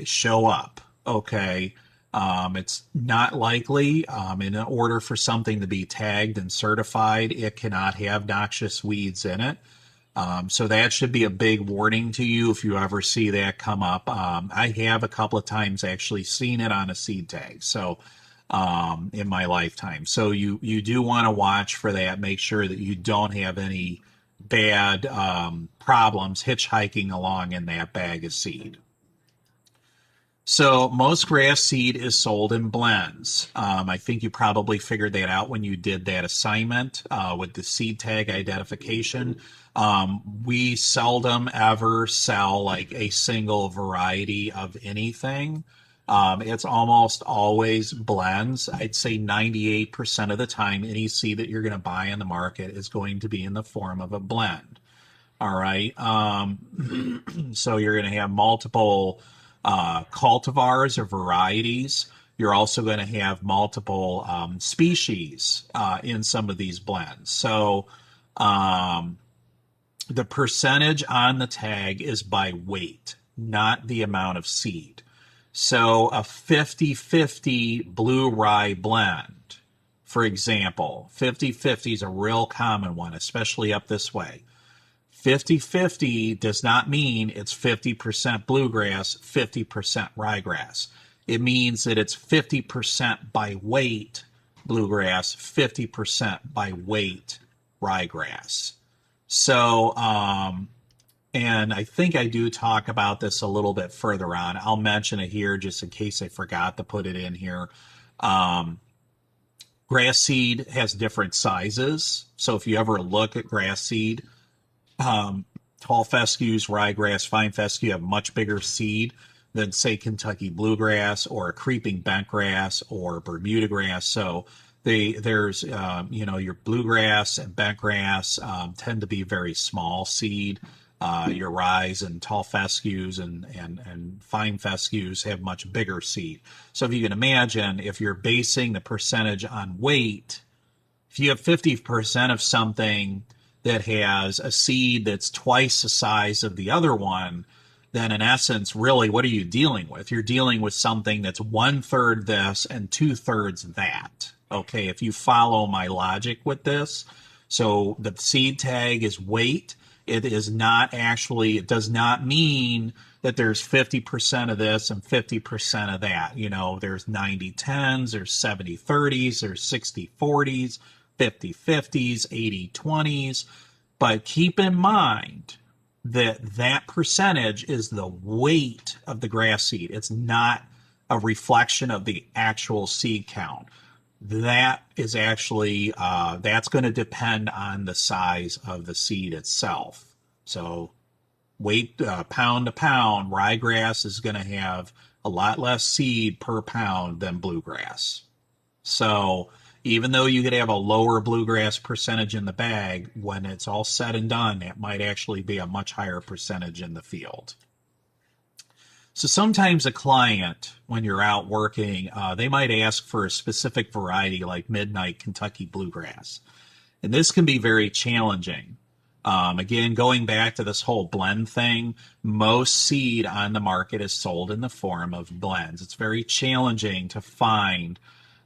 show up. Okay. It's not likely. In order for something to be tagged and certified, it cannot have noxious weeds in it. So that should be a big warning to you if you ever see that come up. I have a couple of times actually seen it on a seed tag. So in my lifetime. So you do want to watch for that. Make sure that you don't have any bad problems hitchhiking along in that bag of seed. So most grass seed is sold in blends. I think you probably figured that out when you did that assignment with the seed tag identification. We seldom ever sell like a single variety of anything. It's almost always blends. I'd say 98% of the time, any seed that you're going to buy in the market is going to be in the form of a blend. All right. So you're going to have multiple cultivars or varieties. You're also going to have multiple species in some of these blends. So the percentage on the tag is by weight, not the amount of seed. So a 50-50 blue rye blend, for example, 50-50 is a real common one, especially up this way. 50-50 does not mean it's 50% bluegrass, 50% ryegrass. It means that it's 50% by weight bluegrass, 50% by weight ryegrass. So, and I think I do talk about this a little bit further on. I'll mention it here just in case I forgot to put it in here. Grass seed has different sizes. So if you ever look at grass seed, um, tall fescues, ryegrass, fine fescue have much bigger seed than, say, Kentucky bluegrass or a creeping bentgrass or Bermuda grass. So there's your bluegrass and bentgrass tend to be very small seed. Your rye and tall fescues and fine fescues have much bigger seed. So if you can imagine, if you're basing the percentage on weight, if you have 50% of something that has a seed that's twice the size of the other one, then in essence, really, what are you dealing with? You're dealing with something that's 1/3 this and 2/3 that. Okay, if you follow my logic with this. So the seed tag is weight. It is not actually, it does not mean that there's 50% of this and 50% of that. There's 90/10s, there's 70/30s, there's 60/40s, 50/50s, 80/20s. But keep in mind that percentage is the weight of the grass seed. It's not a reflection of the actual seed count. That is actually that's going to depend on the size of the seed itself. So weight, pound to pound, ryegrass is going to have a lot less seed per pound than bluegrass. So even though you could have a lower bluegrass percentage in the bag, when it's all said and done, it might actually be a much higher percentage in the field. So sometimes a client, when you're out working, they might ask for a specific variety like Midnight Kentucky Bluegrass. And this can be very challenging. Again, going back to this whole blend thing, most seed on the market is sold in the form of blends. It's very challenging to find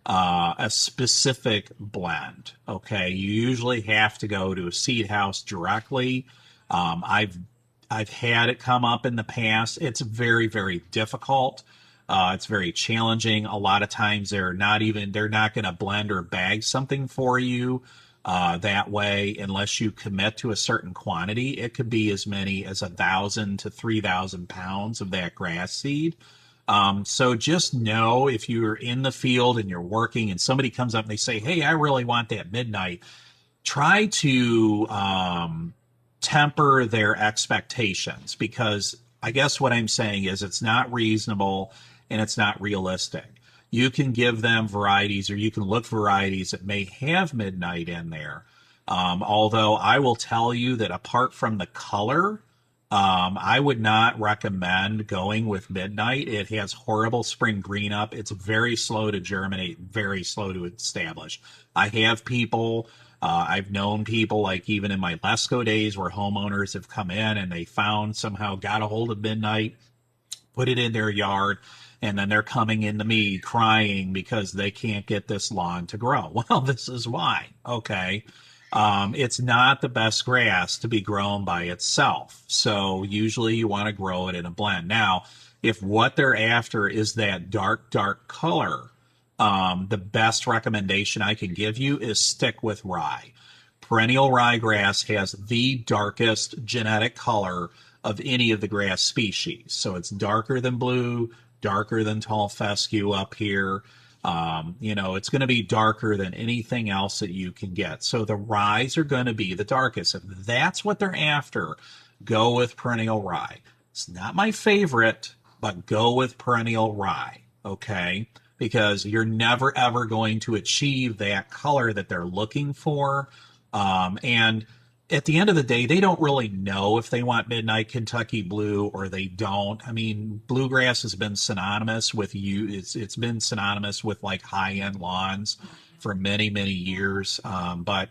a specific blend. Okay, you usually have to go to a seed house directly. I've had it come up in the past. It's very, very difficult. It's very challenging. A lot of times they're not going to blend or bag something for you that way unless you commit to a certain quantity. It could be as many as 1,000 to 3,000 pounds of that grass seed. So just know, if you're in the field and you're working and somebody comes up and they say, hey, I really want that Midnight, try to temper their expectations, because I guess what I'm saying is it's not reasonable and it's not realistic. You can give them varieties, or you can look varieties that may have Midnight in there. Although I will tell you that apart from the color, I would not recommend going with Midnight. It has horrible spring green up. It's very slow to germinate, very slow to establish. I've known people, like even in my Lesco days, where homeowners have come in and they somehow got a hold of Midnight, put it in their yard, and then they're coming into me crying because they can't get this lawn to grow. Well, this is why. Okay. It's not the best grass to be grown by itself. So usually you want to grow it in a blend. Now, if what they're after is that dark, dark color, the best recommendation I can give you is stick with rye. Perennial ryegrass has the darkest genetic color of any of the grass species. So it's darker than blue, darker than tall fescue up here. It's going to be darker than anything else that you can get. So the ryes are going to be the darkest. If that's what they're after, go with perennial rye. It's not my favorite, but go with perennial rye, okay? Because you're never, ever going to achieve that color that they're looking for. And at the end of the day, they don't really know if they want Midnight Kentucky Blue or they don't. I mean, bluegrass has been synonymous with it's been synonymous with like high-end lawns for many, many years. But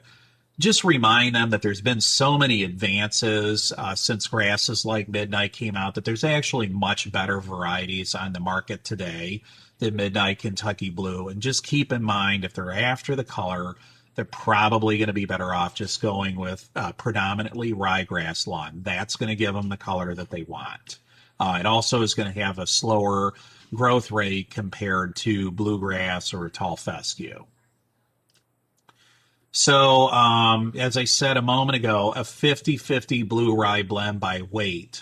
just remind them that there's been so many advances since grasses like Midnight came out, that there's actually much better varieties on the market today than Midnight Kentucky Blue. And just keep in mind, if they're after the color, they're probably going to be better off just going with predominantly ryegrass lawn. That's going to give them the color that they want. It also is going to have a slower growth rate compared to bluegrass or tall fescue. So, as I said a moment ago, a 50-50 blue rye blend by weight.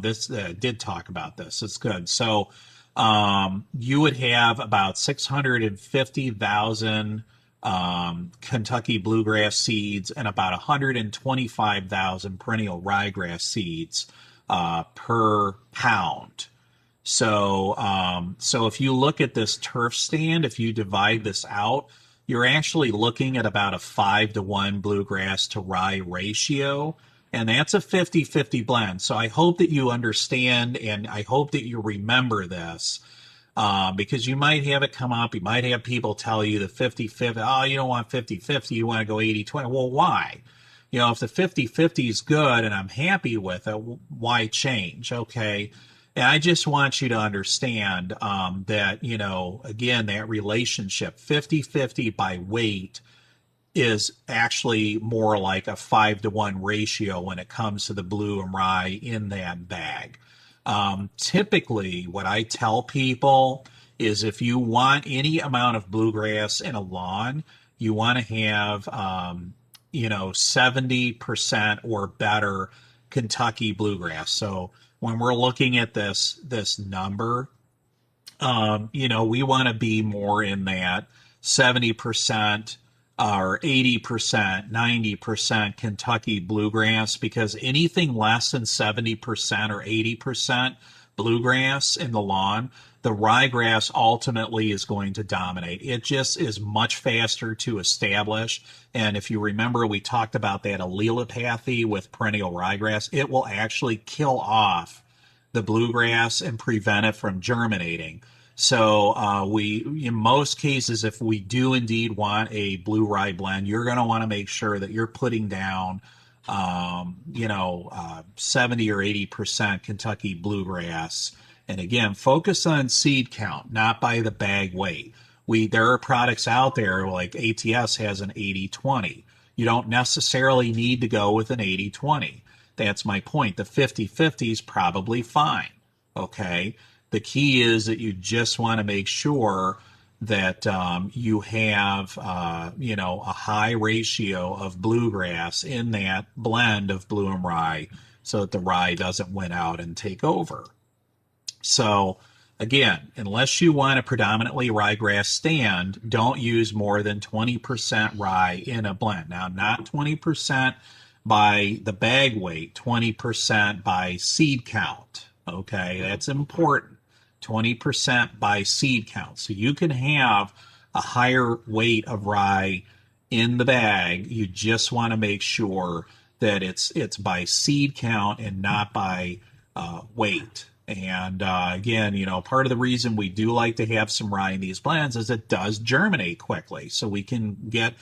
This did talk about this. It's good. So, you would have about 650,000 Kentucky bluegrass seeds and about 125,000 perennial ryegrass seeds per pound. So if you look at this turf stand, if you divide this out, you're actually looking at about a 5-to-1 bluegrass to rye ratio. And that's a 50-50 blend. So I hope that you understand and I hope that you remember this because you might have it come up. You might have people tell you the 50-50, oh, you don't want 50-50, you want to go 80-20. Well, why? You know, if the 50-50 is good and I'm happy with it, why change? Okay. And I just want you to understand that, you know, again, that relationship 50-50 by weight is actually more like a 5-to-1 ratio when it comes to the blue and rye in that bag. Typically, what I tell people is if you want any amount of bluegrass in a lawn, you want to have, 70% or better Kentucky bluegrass. So when we're looking at this number, we want to be more in that 70% or 80%, 90% Kentucky bluegrass, because anything less than 70% or 80% bluegrass in the lawn, the ryegrass ultimately is going to dominate. It just is much faster to establish. And if you remember, we talked about that allelopathy with perennial ryegrass. It will actually kill off the bluegrass and prevent it from germinating. So in most cases, if we do indeed want a blue rye blend, you're going to want to make sure that you're putting down, 70 or 80% Kentucky bluegrass. And again, focus on seed count, not by the bag weight. There are products out there like ATS has an 80-20. You don't necessarily need to go with an 80-20. That's my point. The 50-50 is probably fine. Okay. The key is that you just want to make sure that you have, a high ratio of bluegrass in that blend of blue and rye so that the rye doesn't win out and take over. So again, unless you want a predominantly ryegrass stand, don't use more than 20% rye in a blend. Now, not 20% by the bag weight, 20% by seed count. Okay, that's important. 20% by seed count. So you can have a higher weight of rye in the bag. You just want to make sure that it's by seed count and not by weight. And again, part of the reason we do like to have some rye in these blends is it does germinate quickly. So we can get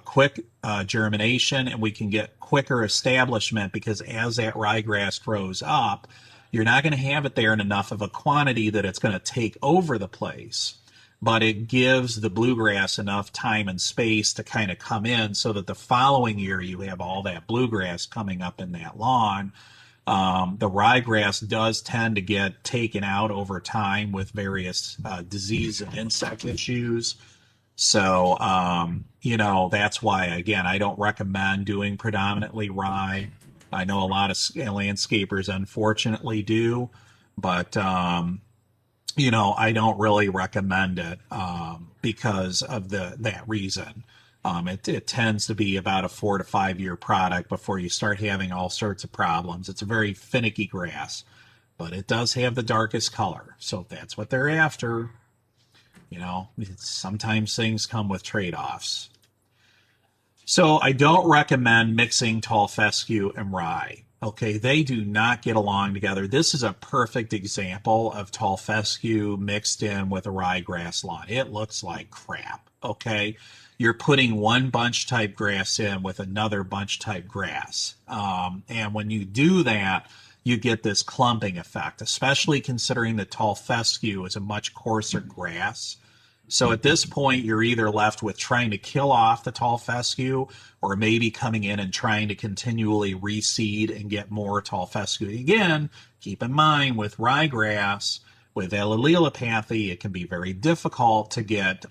quick germination and we can get quicker establishment because as that ryegrass grows up, you're not going to have it there in enough of a quantity that it's going to take over the place. But it gives the bluegrass enough time and space to kind of come in so that the following year you have all that bluegrass coming up in that lawn. The ryegrass does tend to get taken out over time with various disease and insect issues. So, that's why, again, I don't recommend doing predominantly rye. I know a lot of landscapers unfortunately do, but, I don't really recommend it because of that reason. It tends to be about a 4 to 5 year product before you start having all sorts of problems. It's a very finicky grass, but it does have the darkest color. So if that's what they're after, sometimes things come with trade-offs. So I don't recommend mixing tall fescue and rye. Okay, they do not get along together. This is a perfect example of tall fescue mixed in with a ryegrass lawn. It looks like crap. Okay, you're putting one bunch type grass in with another bunch type grass. And when you do that, you get this clumping effect, especially considering that tall fescue is a much coarser grass. So at this point, you're either left with trying to kill off the tall fescue or maybe coming in and trying to continually reseed and get more tall fescue. Again, keep in mind with ryegrass, with allelopathy, it can be very difficult to get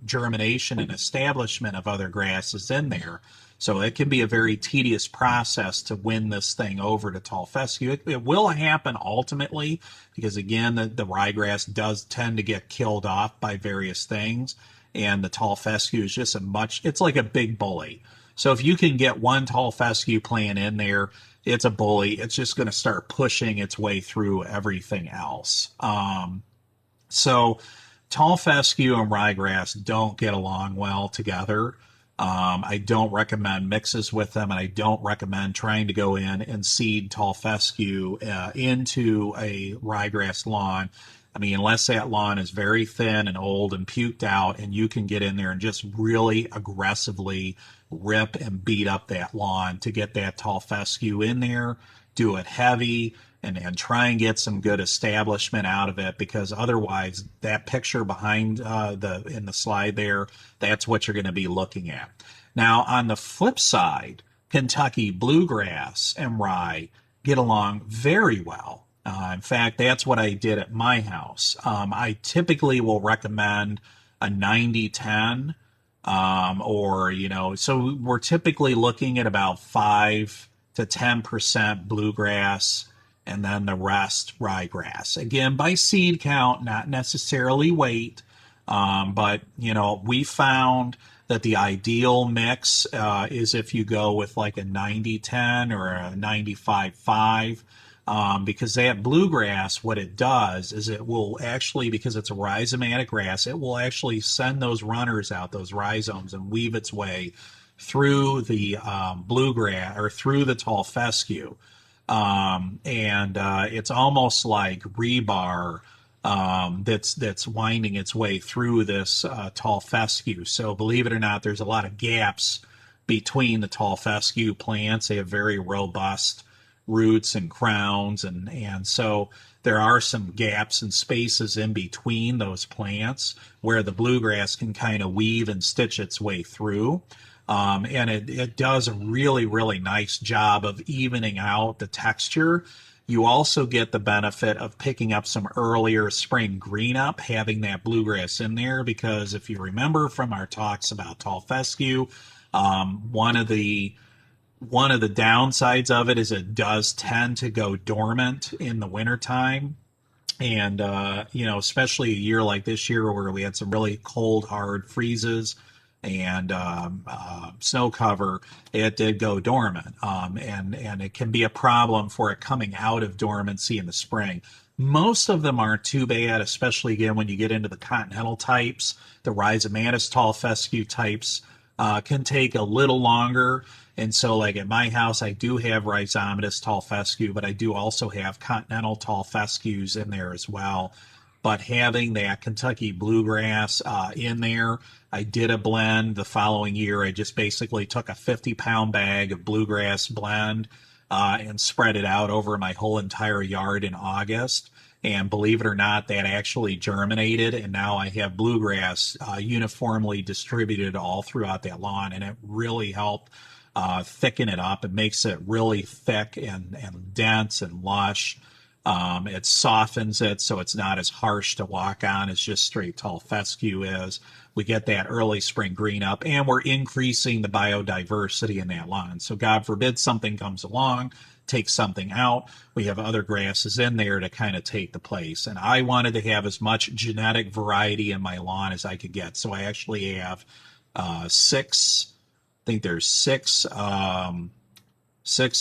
germination and establishment of other grasses in there. So it can be a very tedious process to win this thing over to tall fescue. It will happen ultimately because, again, the ryegrass does tend to get killed off by various things. and the tall fescue is just it's like a big bully. So if you can get one tall fescue plant in there, it's a bully. It's just going to start pushing its way through everything else. So tall fescue and ryegrass don't get along well together. I don't recommend mixes with them, and I don't recommend trying to go in and seed tall fescue into a ryegrass lawn. I mean, unless that lawn is very thin and old and puked out, and you can get in there and just really aggressively rip and beat up that lawn to get that tall fescue in there, do it heavy, and try and get some good establishment out of it, because otherwise that picture behind in the slide there, that's what you're going to be looking at. Now on the flip side, Kentucky bluegrass and rye get along very well. In fact, that's what I did at my house. I typically will recommend a 90-10, so we're typically looking at about 5 to 10% bluegrass, and then the rest ryegrass. Again, by seed count, not necessarily weight, but we found that the ideal mix is if you go with like a 90-10 or a 95-5. Because that bluegrass, what it does is it will actually, because it's a rhizomatic grass, it will actually send those runners out, those rhizomes, and weave its way through the bluegrass or through the tall fescue. It's almost like rebar that's winding its way through this tall fescue. So believe it or not, there's a lot of gaps between the tall fescue plants. They have very robust roots and crowns, and so there are some gaps and spaces in between those plants where the bluegrass can kind of weave and stitch its way through. And it does a really, really nice job of evening out the texture. You also get the benefit of picking up some earlier spring green up, having that bluegrass in there, because if you remember from our talks about tall fescue, one of the downsides of it is it does tend to go dormant in the wintertime. And, especially a year like this year where we had some really cold, hard freezes and snow cover, it did go dormant. And it can be a problem for it coming out of dormancy in the spring. Most of them aren't too bad, especially again when you get into the continental types. The rhizomatous tall fescue types can take a little longer. And so like at my house, I do have rhizomatous tall fescue, but I do also have continental tall fescues in there as well. But having that Kentucky bluegrass in there, I did a blend the following year. I just basically took a 50-pound bag of bluegrass blend and spread it out over my whole entire yard in August. And believe it or not, that actually germinated, and now I have bluegrass uniformly distributed all throughout that lawn, and it really helped thicken it up. It makes it really thick and dense and lush. It softens it so it's not as harsh to walk on as just straight tall fescue is. We get that early spring green up, and we're increasing the biodiversity in that lawn. So God forbid something comes along, takes something out, we have other grasses in there to kind of take the place. And I wanted to have as much genetic variety in my lawn as I could get. So I actually have six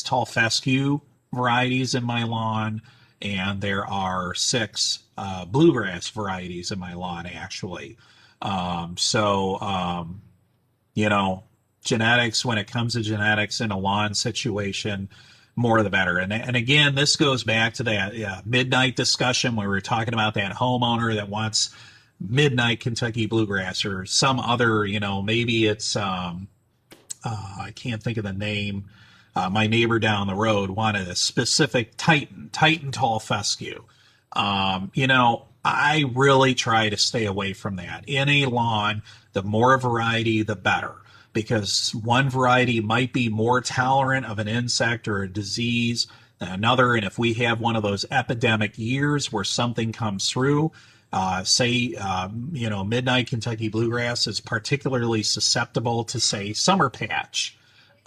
tall fescue varieties in my lawn, and there are 6 bluegrass varieties in my lawn actually. Genetics, when it comes to genetics in a lawn situation, more the better. And again, this goes back to that midnight discussion where we were talking about that homeowner that wants midnight Kentucky bluegrass or some other, maybe it's I can't think of the name. My neighbor down the road wanted a specific Titan tall fescue. I really try to stay away from that. In a lawn, the more variety, the better, because one variety might be more tolerant of an insect or a disease than another. And if we have one of those epidemic years where something comes through, midnight Kentucky bluegrass is particularly susceptible to, say, summer patch.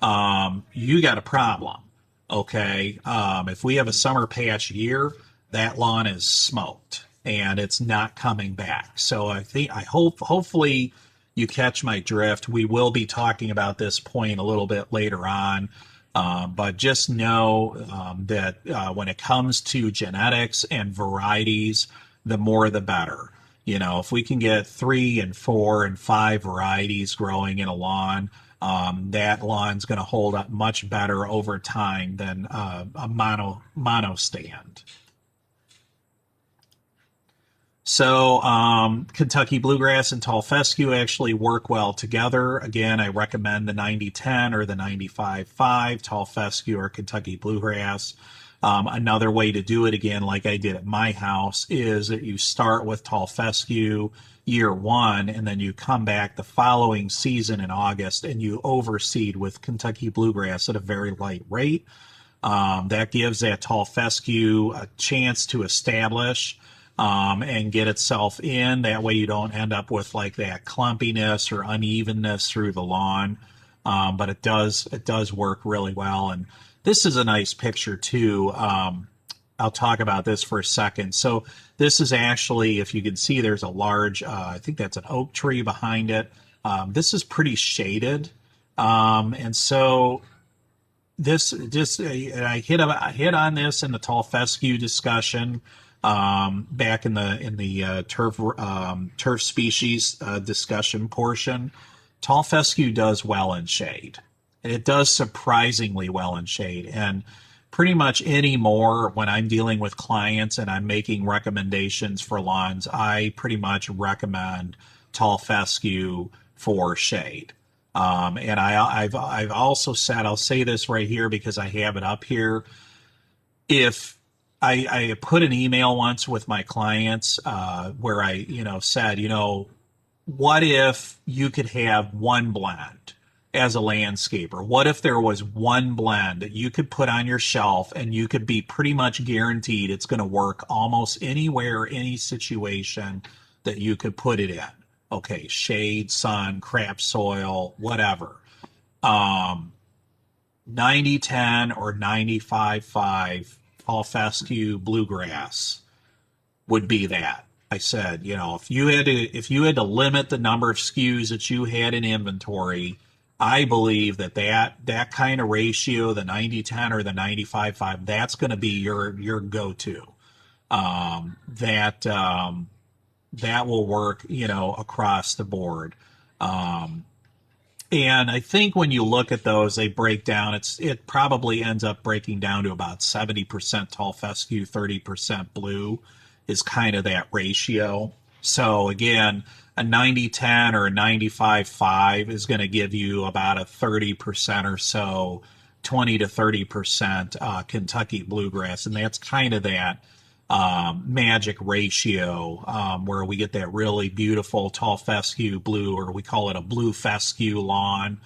You got a problem, okay? If we have a summer patch year, that lawn is smoked and it's not coming back. So hopefully you catch my drift. We will be talking about this point a little bit later on. But just know that when it comes to genetics and varieties, the more the better. If we can get 3 and 4 and 5 varieties growing in a lawn, that lawn's going to hold up much better over time than a mono stand. So Kentucky Bluegrass and Tall Fescue actually work well together. Again, I recommend the 90-10 or the 95-5 Tall Fescue or Kentucky Bluegrass. Another way to do it, again, like I did at my house, is that you start with Tall Fescue year 1, and then you come back the following season in August and you overseed with Kentucky Bluegrass at a very light rate. That gives that Tall Fescue a chance to establish and get itself in. That way you don't end up with like that clumpiness or unevenness through the lawn. But it does work really well. And this is a nice picture too. I'll talk about this for a second. So this is actually, if you can see, there's a large, I think that's an oak tree behind it. This is pretty shaded. And so this just, I hit on this in the Tall Fescue discussion. Back in the turf species discussion portion. Tall Fescue does well in shade, and it does surprisingly well in shade. And pretty much anymore, when I'm dealing with clients and I'm making recommendations for lawns, I pretty much recommend Tall Fescue for shade. And I've also said, I'll say this right here because I have it up here. If I put an email once with my clients where I, said, what if you could have one blend as a landscaper? What if there was one blend that you could put on your shelf and you could be pretty much guaranteed it's going to work almost anywhere, any situation that you could put it in? Okay, shade, sun, crap soil, whatever. 90-10 or 95-5 Tall Fescue Bluegrass would be that. I said, if you had to limit the number of SKUs that you had in inventory, I believe that kind of ratio, the 90-10 or the 95-5, that's going to be your go-to. That will work, across the board. And I think when you look at those, they break down. It probably ends up breaking down to about 70% Tall Fescue, 30% blue is kind of that ratio. So again, a 90-10 or a 95-5 is going to give you about a 30% or so, 20 to 30% Kentucky Bluegrass. And that's kind of that magic ratio where we get that really beautiful Tall Fescue blue, or we call it a blue fescue lawn.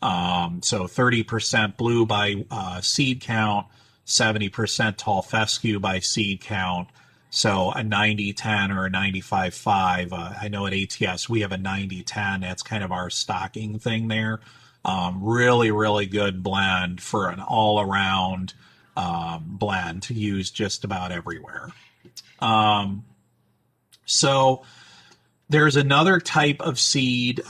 So 30% blue by seed count, 70% Tall Fescue by seed count. So a 90-10 or a 95-5. I know at ATS we have a 90-10. That's kind of our stocking thing there. Really, really good blend for an all-around blend to use just about everywhere. So there's another type of seed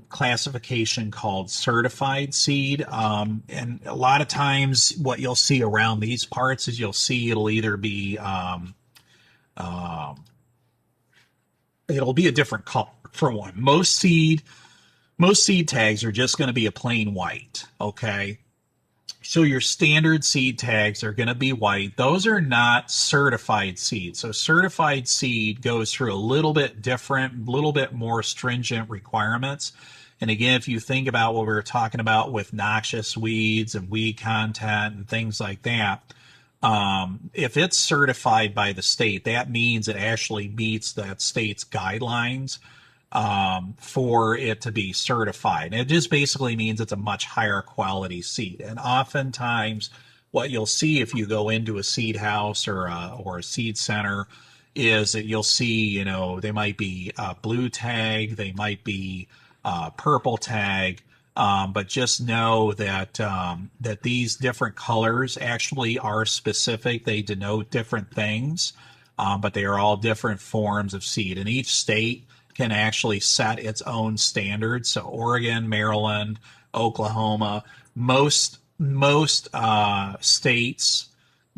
classification called certified seed. And a lot of times what you'll see around these parts is you'll see it'll either be it'll be a different color for one. Most seed tags are just going to be a plain white. Okay. So your standard seed tags are going to be white. Those are not certified seed. So certified seed goes through a little bit different, little bit more stringent requirements. And again, if you think about what we were talking about with noxious weeds and weed content and things like that, if it's certified by the state, that means it actually meets that state's guidelines for it to be certified. And it just basically means it's a much higher quality seed. And oftentimes what you'll see if you go into a seed house or a seed center is that you'll see, they might be blue tag, they might be purple tag, but just know that that these different colors actually are specific. They denote different things, but they are all different forms of seed. And each state can actually set its own standards. So Oregon, Maryland, Oklahoma, most states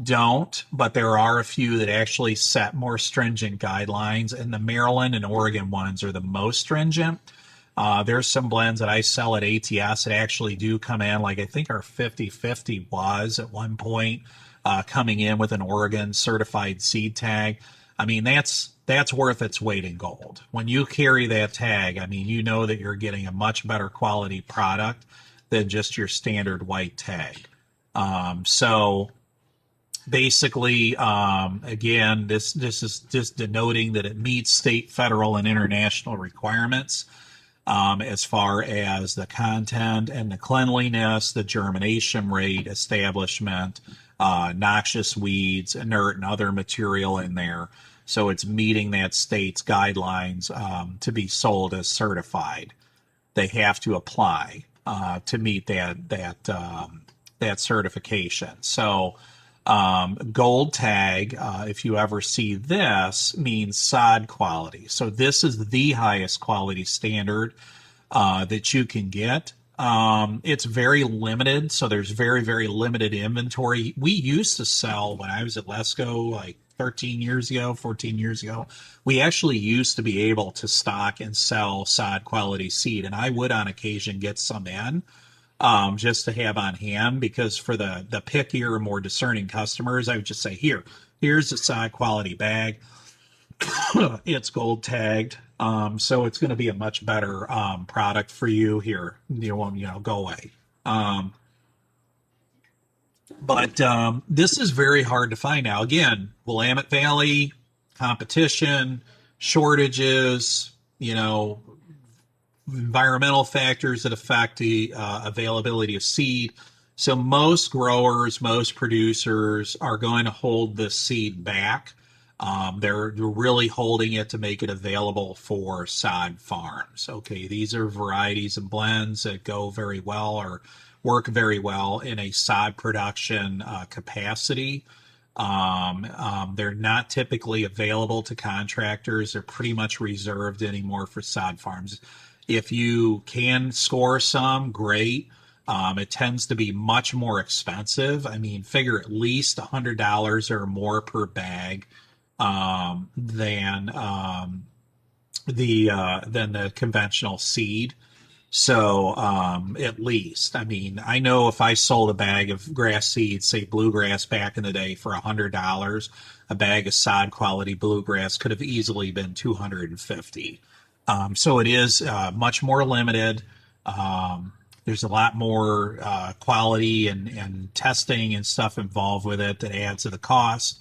don't, but there are a few that actually set more stringent guidelines, and the Maryland and Oregon ones are the most stringent. There's some blends that I sell at ATS that actually do come in, like I think our 50/50 was at one point coming in with an Oregon certified seed tag. I mean, that's worth its weight in gold. When you carry that tag, I mean, you know that you're getting a much better quality product than just your standard white tag. So basically, again, this is just denoting that it meets state, federal, and international requirements as far as the content and the cleanliness, the germination rate, establishment, noxious weeds, inert, and other material in there. So it's meeting that state's guidelines to be sold as certified. They have to apply to meet that certification. So gold tag, if you ever see this, means sod quality. So this is the highest quality standard that you can get. It's very limited, so there's very, very limited inventory. We used to sell, when I was at Lesco, like 13 years ago, 14 years ago, we actually used to be able to stock and sell sod quality seed, and I would on occasion get some in just to have on hand, because for the pickier, more discerning customers, I would just say, here's a sod quality bag. It's gold tagged, so it's going to be a much better product for you. Here, you won't, go away. But this is very hard to find now. Again, Willamette Valley, competition, shortages, environmental factors that affect the availability of seed. So most growers, most producers are going to hold this seed back. They're really holding it to make it available for sod farms. Okay, these are varieties and blends that go very well or work very well in a sod production capacity. They're not typically available to contractors. They're pretty much reserved anymore for sod farms. If you can score some, great. It tends to be much more expensive. I mean, figure at least $100 or more per bag than the conventional seed. So at least, I mean, I know if I sold a bag of grass seeds, say bluegrass back in the day, for $100, a bag of sod quality bluegrass could have easily been $250. So it is much more limited. There's a lot more quality and testing and stuff involved with it that adds to the cost.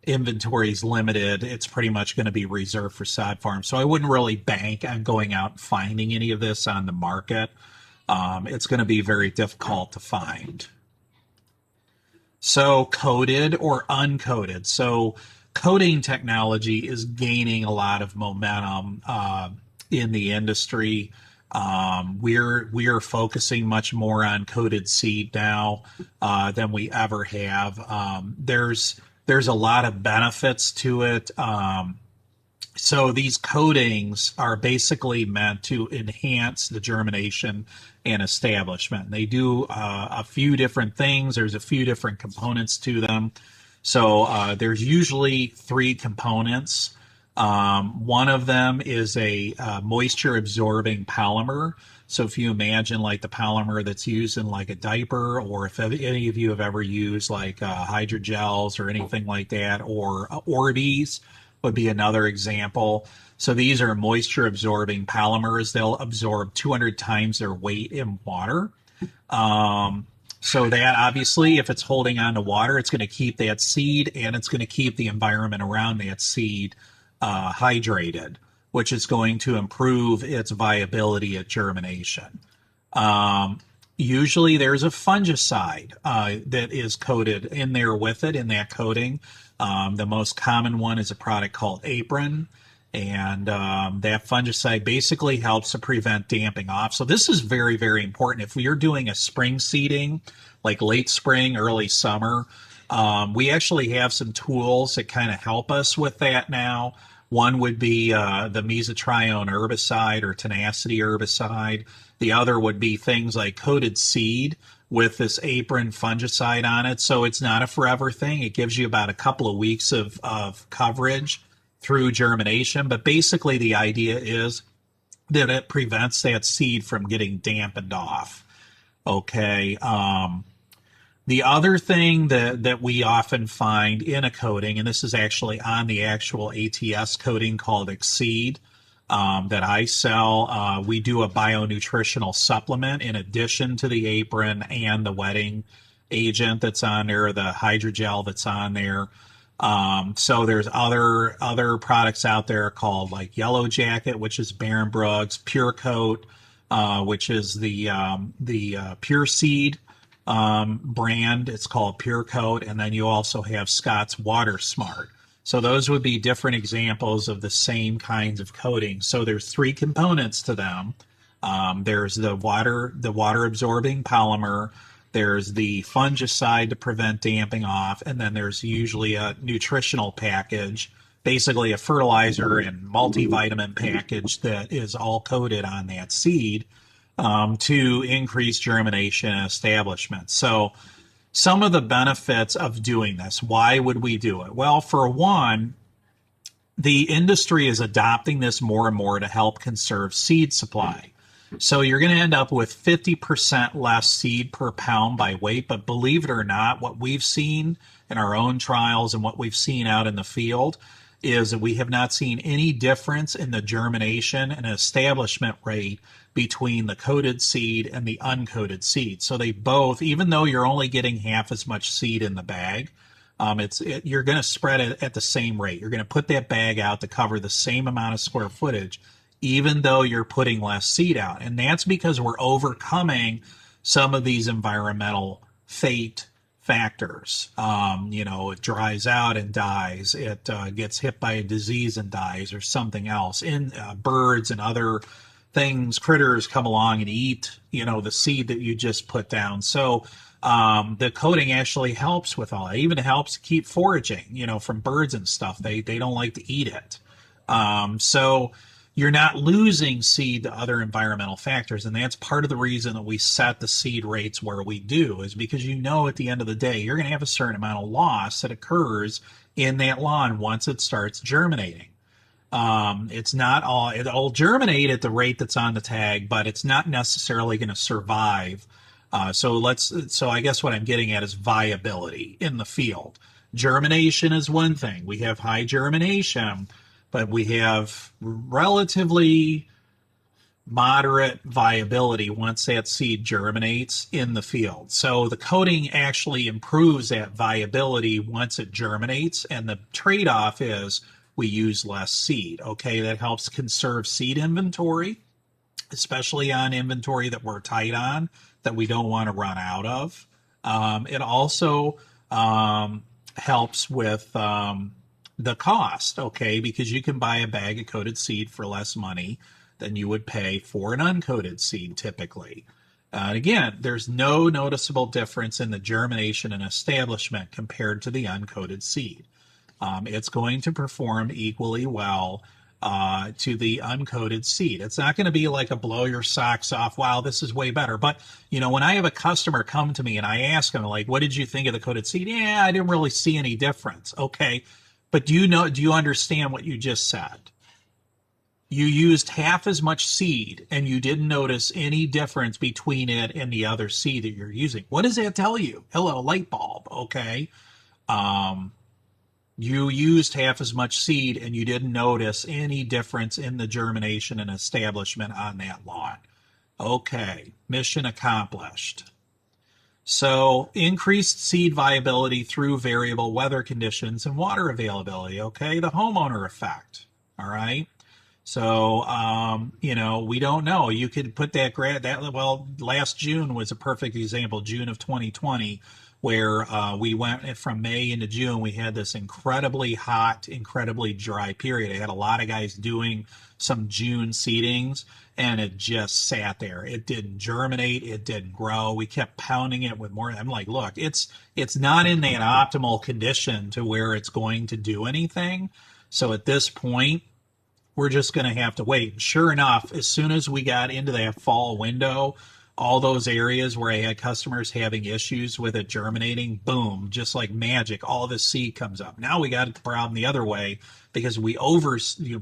Inventory is limited. It's pretty much going to be reserved for sod farms. So I wouldn't really bank on going out and finding any of this on the market. It's going to be very difficult to find. So coated or uncoated. So coating technology is gaining a lot of momentum in the industry. We are focusing much more on coated seed now than we ever have. There's a lot of benefits to it. So these coatings are basically meant to enhance the germination and establishment. They do a few different things. There's a few different components to them. So there's usually three components. One of them is a moisture absorbing polymer. So if you imagine like the polymer that's used in like a diaper, or if any of you have ever used like hydrogels or anything like that, or Orbeez would be another example. So these are moisture absorbing polymers. They'll absorb 200 times their weight in water. So that obviously, if it's holding on to water, it's going to keep that seed, and it's going to keep the environment around that seed hydrated, which is going to improve its viability at germination. Usually there's a fungicide that is coated in there with it, in that coating. The most common one is a product called Apron, and that fungicide basically helps to prevent damping off. So this is very, very important. If you're doing a spring seeding, like late spring, early summer, We actually have some tools that kind of help us with that now. One would be the mesotrione herbicide or tenacity herbicide. The other would be things like coated seed with this apron fungicide on it. So it's not a forever thing. It gives you about a couple of weeks of coverage through germination. But basically, the idea is that it prevents that seed from getting dampened off. Okay. The other thing that we often find in a coating, and this is actually on the actual ATS coating called Exceed that I sell, we do a bionutritional supplement in addition to the apron and the wetting agent that's on there, the hydrogel that's on there. So there's other products out there called like Yellow Jacket, which is Baron Brooks, Pure Coat, which is the Pure Seed brand. It's called Pure Coat, and then you also have Scott's Water Smart. So those would be different examples of the same kinds of coating. So there's three components to them. There's the water absorbing polymer. There's the fungicide to prevent damping off, and then there's usually a nutritional package, basically a fertilizer and multivitamin package that is all coated on that seed to increase germination and establishment. So some of the benefits of doing this, why would we do it? Well, for one, the industry is adopting this more and more to help conserve seed supply. So you're going to end up with 50% less seed per pound by weight. But believe it or not, what we've seen in our own trials and what we've seen out in the field is that we have not seen any difference in the germination and establishment rate between the coated seed and the uncoated seed. So they both, even though you're only getting half as much seed in the bag, you're going to spread it at the same rate. You're going to put that bag out to cover the same amount of square footage, even though you're putting less seed out. And that's because we're overcoming some of these environmental fate factors. It dries out and dies. It gets hit by a disease and dies or something else. Birds and other things, critters come along and eat, the seed that you just put down. So the coating actually helps with all that. It even helps keep foraging, from birds and stuff. They don't like to eat it. So you're not losing seed to other environmental factors. And that's part of the reason that we set the seed rates where we do, is because at the end of the day, you're going to have a certain amount of loss that occurs in that lawn once it starts germinating. It's not all, it'll germinate at the rate that's on the tag, but it's not necessarily going to survive. So I guess what I'm getting at is viability in the field. Germination is one thing. We have high germination, but we have relatively moderate viability once that seed germinates in the field. So the coating actually improves that viability once it germinates, and the trade-off is we use less seed. Okay, that helps conserve seed inventory, especially on inventory that we're tight on, that we don't want to run out of. It also helps with the cost, okay, because you can buy a bag of coated seed for less money than you would pay for an uncoated seed typically. And again, there's no noticeable difference in the germination and establishment compared to the uncoated seed. It's going to perform equally well to the uncoated seed. It's not going to be like a blow your socks off, wow, this is way better. But, when I have a customer come to me and I ask them, like, what did you think of the coated seed? Yeah, I didn't really see any difference. Okay, but do you understand what you just said? You used half as much seed and you didn't notice any difference between it and the other seed that you're using. What does that tell you? Hello, light bulb, okay? You used half as much seed and you didn't notice any difference in the germination and establishment on that lawn. Okay, mission accomplished. So increased seed viability through variable weather conditions and water availability, okay? The homeowner effect, all right? So, we don't know. You could put last June was a perfect example, June of 2020, where we went from May into June. We had this incredibly hot, incredibly dry period. I had a lot of guys doing some June seedings, and it just sat there. It didn't germinate. It didn't grow. We kept pounding it with more. I'm like, look, it's not in that optimal condition to where it's going to do anything. So at this point, we're just going to have to wait. And sure enough, as soon as we got into that fall window, all those areas where I had customers having issues with it germinating, boom, just like magic, all the seed comes up. Now we got the problem the other way because we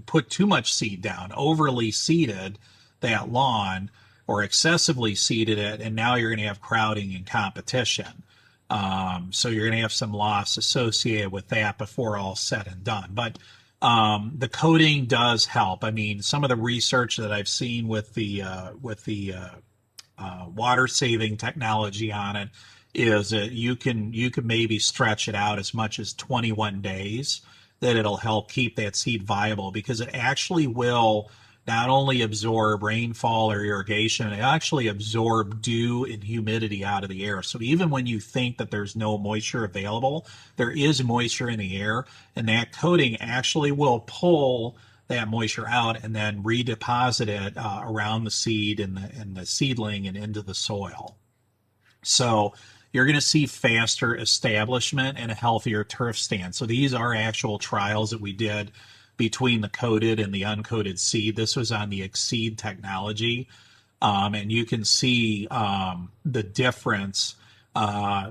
put too much seed down, overly seeded that lawn or excessively seeded it, and now you're going to have crowding and competition. So you're going to have some loss associated with that before all said and done. But the coating does help. I mean, some of the research that I've seen with the water saving technology on it is that you can maybe stretch it out as much as 21 days, that it'll help keep that seed viable, because it actually will not only absorb rainfall or irrigation, it actually absorb dew and humidity out of the air. So even when you think that there's no moisture available, there is moisture in the air, and that coating actually will pull that moisture out and then redeposit it around the seed and the seedling and into the soil. So you're going to see faster establishment and a healthier turf stand. So these are actual trials that we did between the coated and the uncoated seed. This was on the Exceed technology. And you can see the difference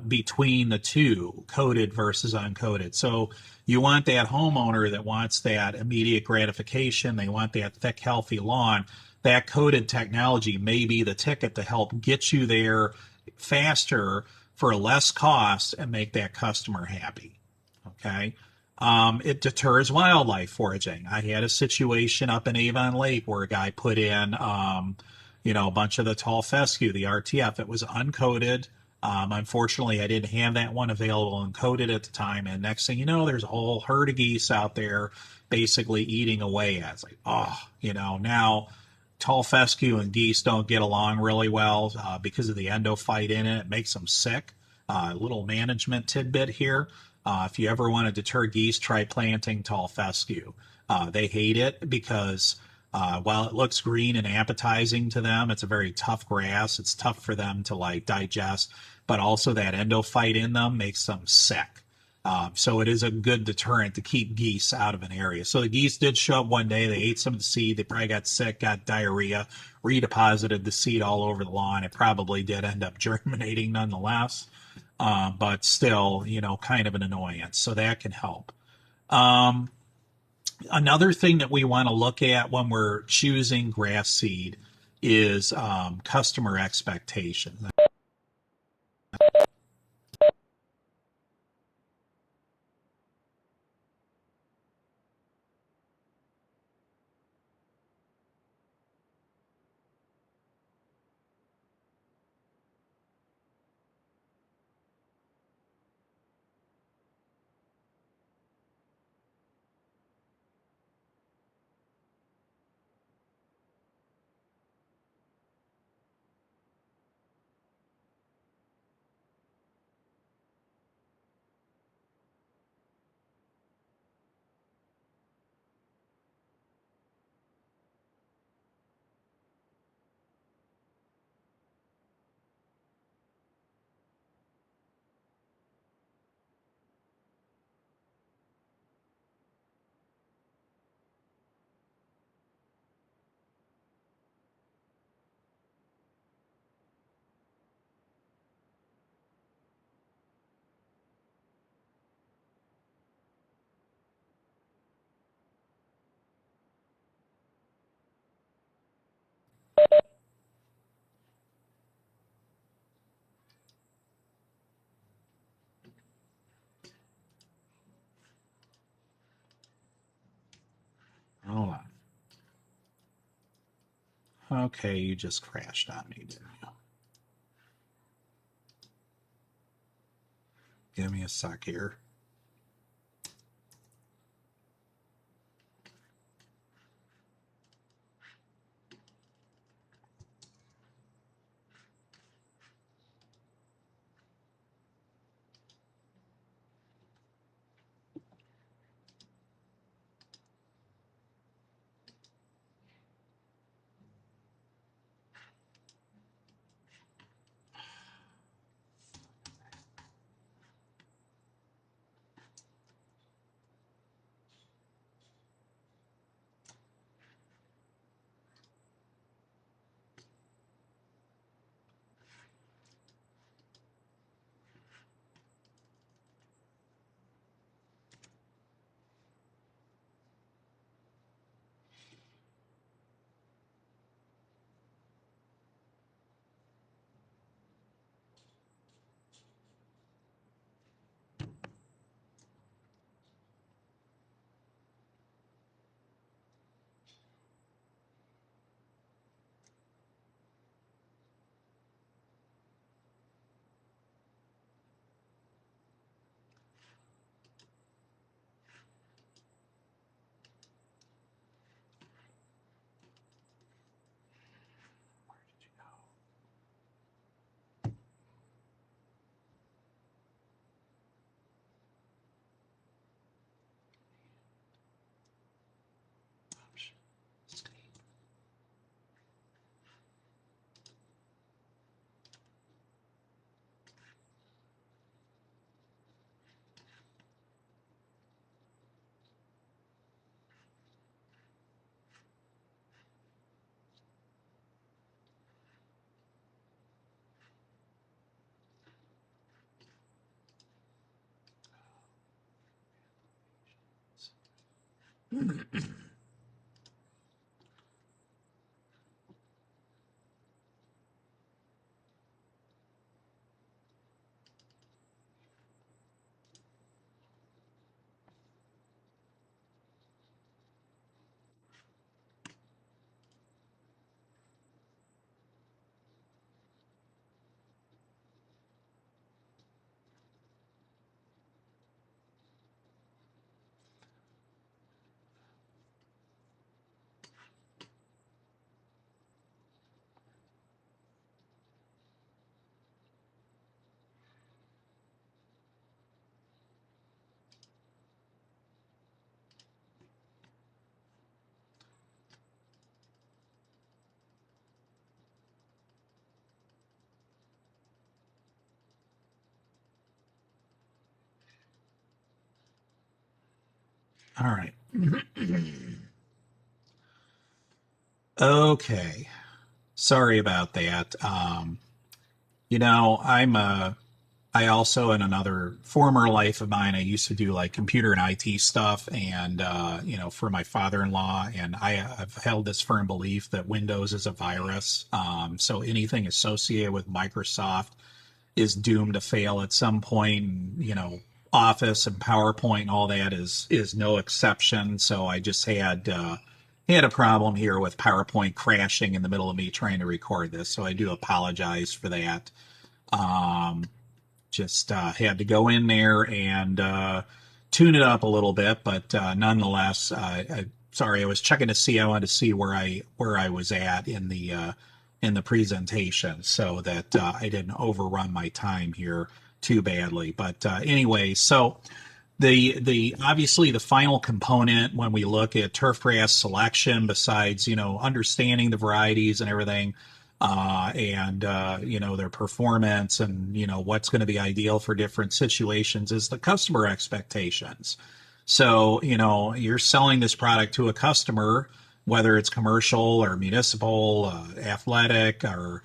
between the two, coated versus uncoated. So you want that homeowner that wants that immediate gratification. They want that thick, healthy lawn. That coated technology may be the ticket to help get you there faster for less cost and make that customer happy. Okay. It deters wildlife foraging. I had a situation up in Avon Lake where a guy put in, a bunch of the tall fescue, the RTF. It was uncoated. Unfortunately, I didn't have that one available uncoated at the time. And next thing you know, there's a whole herd of geese out there basically eating away at it. It's like, now tall fescue and geese don't get along really well because of the endophyte in it. It makes them sick. Little management tidbit here. If you ever want to deter geese, try planting tall fescue. They hate it because while it looks green and appetizing to them, it's a very tough grass. It's tough for them to digest, but also that endophyte in them makes them sick. So it is a good deterrent to keep geese out of an area. So the geese did show up one day. They ate some of the seed. They probably got sick, got diarrhea, redeposited the seed all over the lawn. It probably did end up germinating nonetheless, but still, kind of an annoyance. So that can help. Another thing that we want to look at when we're choosing grass seed is customer expectations. Hold on. Okay, you just crashed on me, didn't you? Give me a sec here. All right. Okay. Sorry about that. I also, in another former life of mine, I used to do like computer and IT stuff, and for my father-in-law, and I've held this firm belief that Windows is a virus. So anything associated with Microsoft is doomed to fail at some point. Office and PowerPoint and all that is no exception. So I just had a problem here with PowerPoint crashing in the middle of me trying to record this. So I do apologize for that. Um, just had to go in there and tune it up a little bit, but nonetheless, sorry, I was checking to see. I wanted to see where I was at in the presentation, so that I didn't overrun my time here too badly. But anyway, so the obviously the final component when we look at turfgrass selection, besides understanding the varieties and everything, and their performance, and what's going to be ideal for different situations, is the customer expectations. So you're selling this product to a customer, whether it's commercial or municipal, athletic, or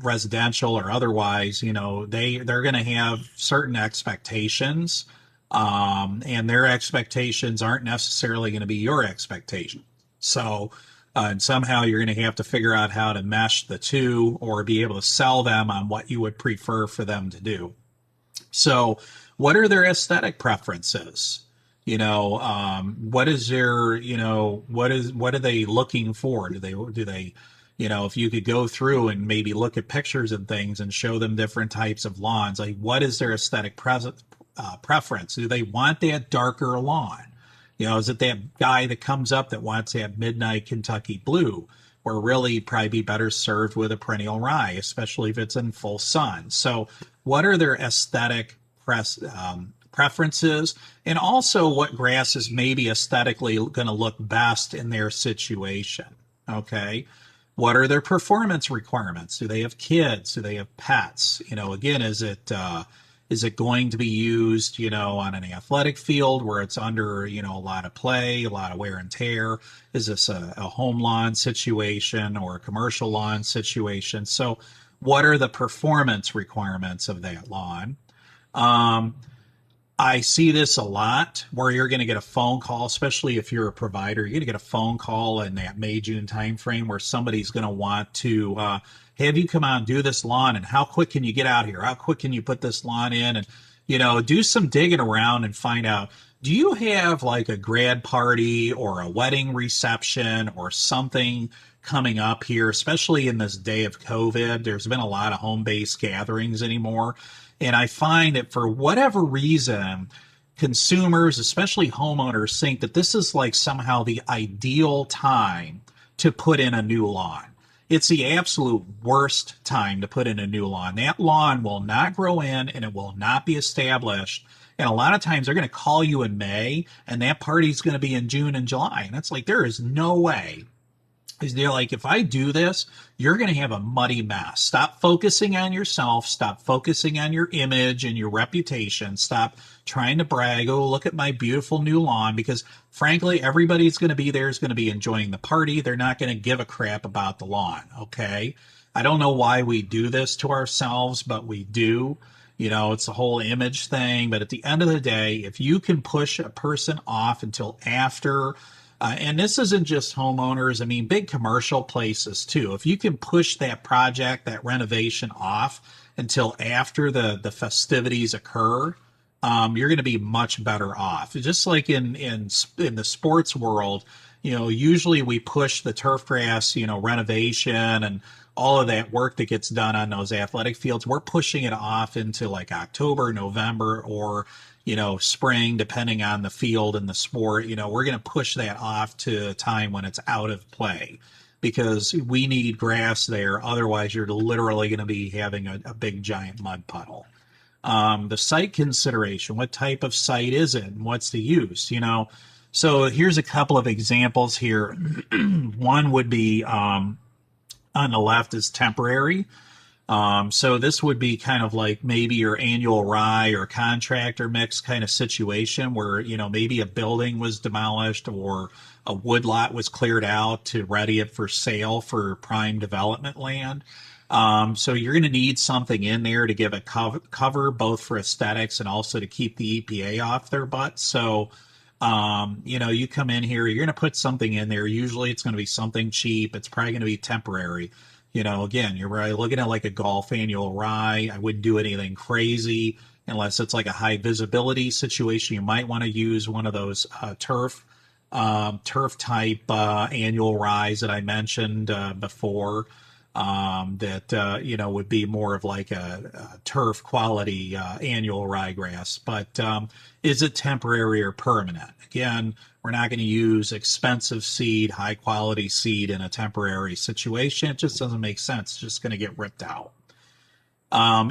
residential or otherwise. They're going to have certain expectations, and their expectations aren't necessarily going to be your expectation. So and somehow you're going to have to figure out how to mesh the two, or be able to sell them on what you would prefer for them to do. So what are their aesthetic preferences? What is their, what are they looking for? Do they, if you could go through and maybe look at pictures and things and show them different types of lawns, like what is their aesthetic preference? Do they want that darker lawn? Is it that guy that comes up that wants to have midnight Kentucky blue, or really probably be better served with a perennial rye, especially if it's in full sun? So what are their aesthetic preferences, and also what grass is maybe aesthetically going to look best in their situation? Okay. What are their performance requirements? Do they have kids? Do they have pets? Again, is it going to be used, on an athletic field where it's under, a lot of play, a lot of wear and tear? Is this a home lawn situation or a commercial lawn situation? So what are the performance requirements of that lawn? I see this a lot where you're going to get a phone call, especially if you're a provider. You're going to get a phone call in that May, June timeframe where somebody's going to want to have you come out and do this lawn, and how quick can you get out here? How quick can you put this lawn in? And, do some digging around and find out, do you have like a grad party or a wedding reception or something coming up here, especially in this day of COVID? There's been a lot of home-based gatherings anymore. And I find that for whatever reason, consumers, especially homeowners, think that this is like somehow the ideal time to put in a new lawn. It's the absolute worst time to put in a new lawn. That lawn will not grow in, and it will not be established. And a lot of times they're going to call you in May, and that party's going to be in June and July. And it's like, there is no way. They're like, if I do this, you're going to have a muddy mess. Stop focusing on yourself. Stop focusing on your image and your reputation. Stop trying to brag. Oh, look at my beautiful new lawn. Because frankly, everybody's going to be there is going to be enjoying the party. They're not going to give a crap about the lawn. Okay. I don't know why we do this to ourselves, but we do. It's the whole image thing. But at the end of the day, if you can push a person off until after, and this isn't just homeowners, I mean, big commercial places too. If you can push that project, that renovation off until after the festivities occur, you're going to be much better off. Just like in the sports world, usually we push the turf grass, renovation and all of that work that gets done on those athletic fields. We're pushing it off into like October, November, or spring, depending on the field and the sport. We're going to push that off to a time when it's out of play because we need grass there. Otherwise, you're literally going to be having a big giant mud puddle. The site consideration, what type of site is it and what's the use? So here's a couple of examples here. One would be on the left is temporary. So this would be kind of like maybe your annual rye or contractor mix kind of situation where, maybe a building was demolished or a woodlot was cleared out to ready it for sale for prime development land. So you're going to need something in there to give a cover both for aesthetics and also to keep the EPA off their butt. So, you come in here, you're going to put something in there. Usually it's going to be something cheap. It's probably going to be temporary. Again, you're really looking at like a golf annual rye. I wouldn't do anything crazy unless it's like a high visibility situation. You might want to use one of those turf type annual ryes that I mentioned before. That would be more of like a turf quality annual ryegrass. But is it temporary or permanent? Again, we're not going to use expensive seed, high quality seed in a temporary situation. It just doesn't make sense. It's just going to get ripped out.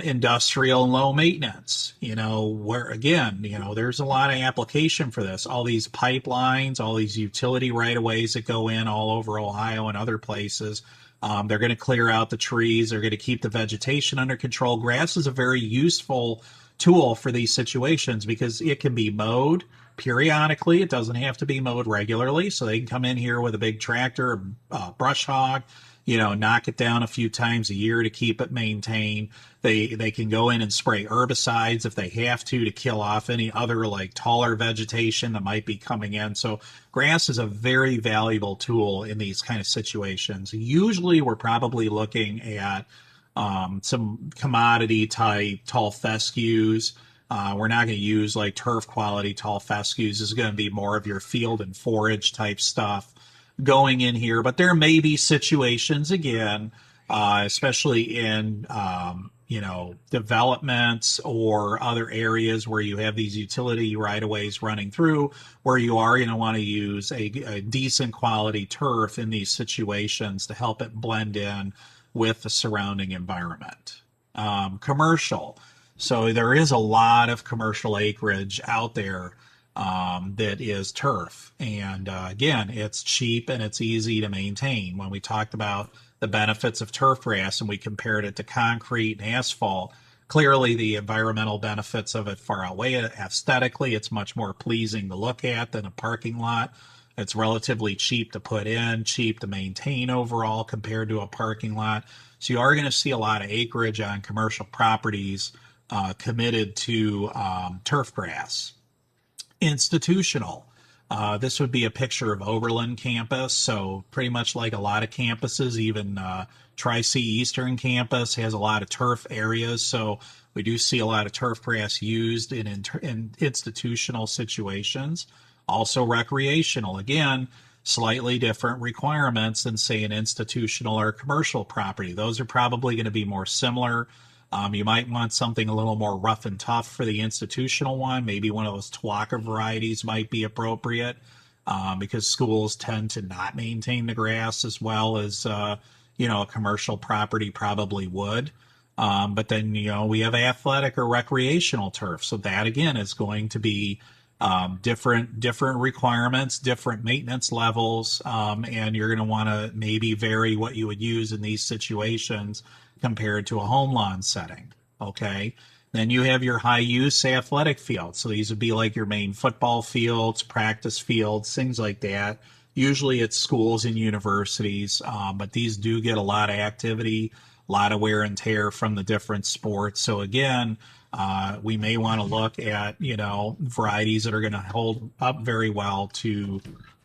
Industrial and low maintenance, where again, there's a lot of application for this. All these pipelines, all these utility right of ways that go in all over Ohio and other places. They're going to clear out the trees. They're going to keep the vegetation under control. Grass is a very useful tool for these situations because it can be mowed periodically. It doesn't have to be mowed regularly. So they can come in here with a big tractor, brush hog, knock it down a few times a year to keep it maintained. They can go in and spray herbicides if they have to kill off any other like taller vegetation that might be coming in. So grass is a very valuable tool in these kind of situations. Usually we're probably looking at some commodity type tall fescues. We're not going to use like turf quality tall fescues. This is going to be more of your field and forage type stuff going in here. But there may be situations, again, especially in, developments or other areas where you have these utility right-of-ways running through, where you are going to want to use a decent quality turf in these situations to help it blend in with the surrounding environment. Commercial. So there is a lot of commercial acreage out there that is turf. And again, it's cheap and it's easy to maintain. When we talked about the benefits of turf grass and we compared it to concrete and asphalt, clearly the environmental benefits of it far outweigh it. Aesthetically, it's much more pleasing to look at than a parking lot. It's relatively cheap to put in, cheap to maintain overall compared to a parking lot. So you are going to see a lot of acreage on commercial properties committed to turf grass. Institutional. This would be a picture of Oberlin campus. So pretty much like a lot of campuses, even Tri-C Eastern campus has a lot of turf areas. So we do see a lot of turf grass used in institutional situations. Also recreational. Again, slightly different requirements than say an institutional or commercial property. Those are probably going to be more similar. You might want something a little more rough and tough for the institutional one. Maybe one of those Tuaca varieties might be appropriate because schools tend to not maintain the grass as well as, a commercial property probably would. But then, we have athletic or recreational turf. So that, again, is going to be different requirements, different maintenance levels, and you're going to want to maybe vary what you would use in these situations compared to a home lawn setting. Okay. Then you have your high use athletic fields. So these would be like your main football fields, practice fields, things like that. Usually it's schools and universities, but these do get a lot of activity, a lot of wear and tear from the different sports. So again, We may want to look at, varieties that are going to hold up very well to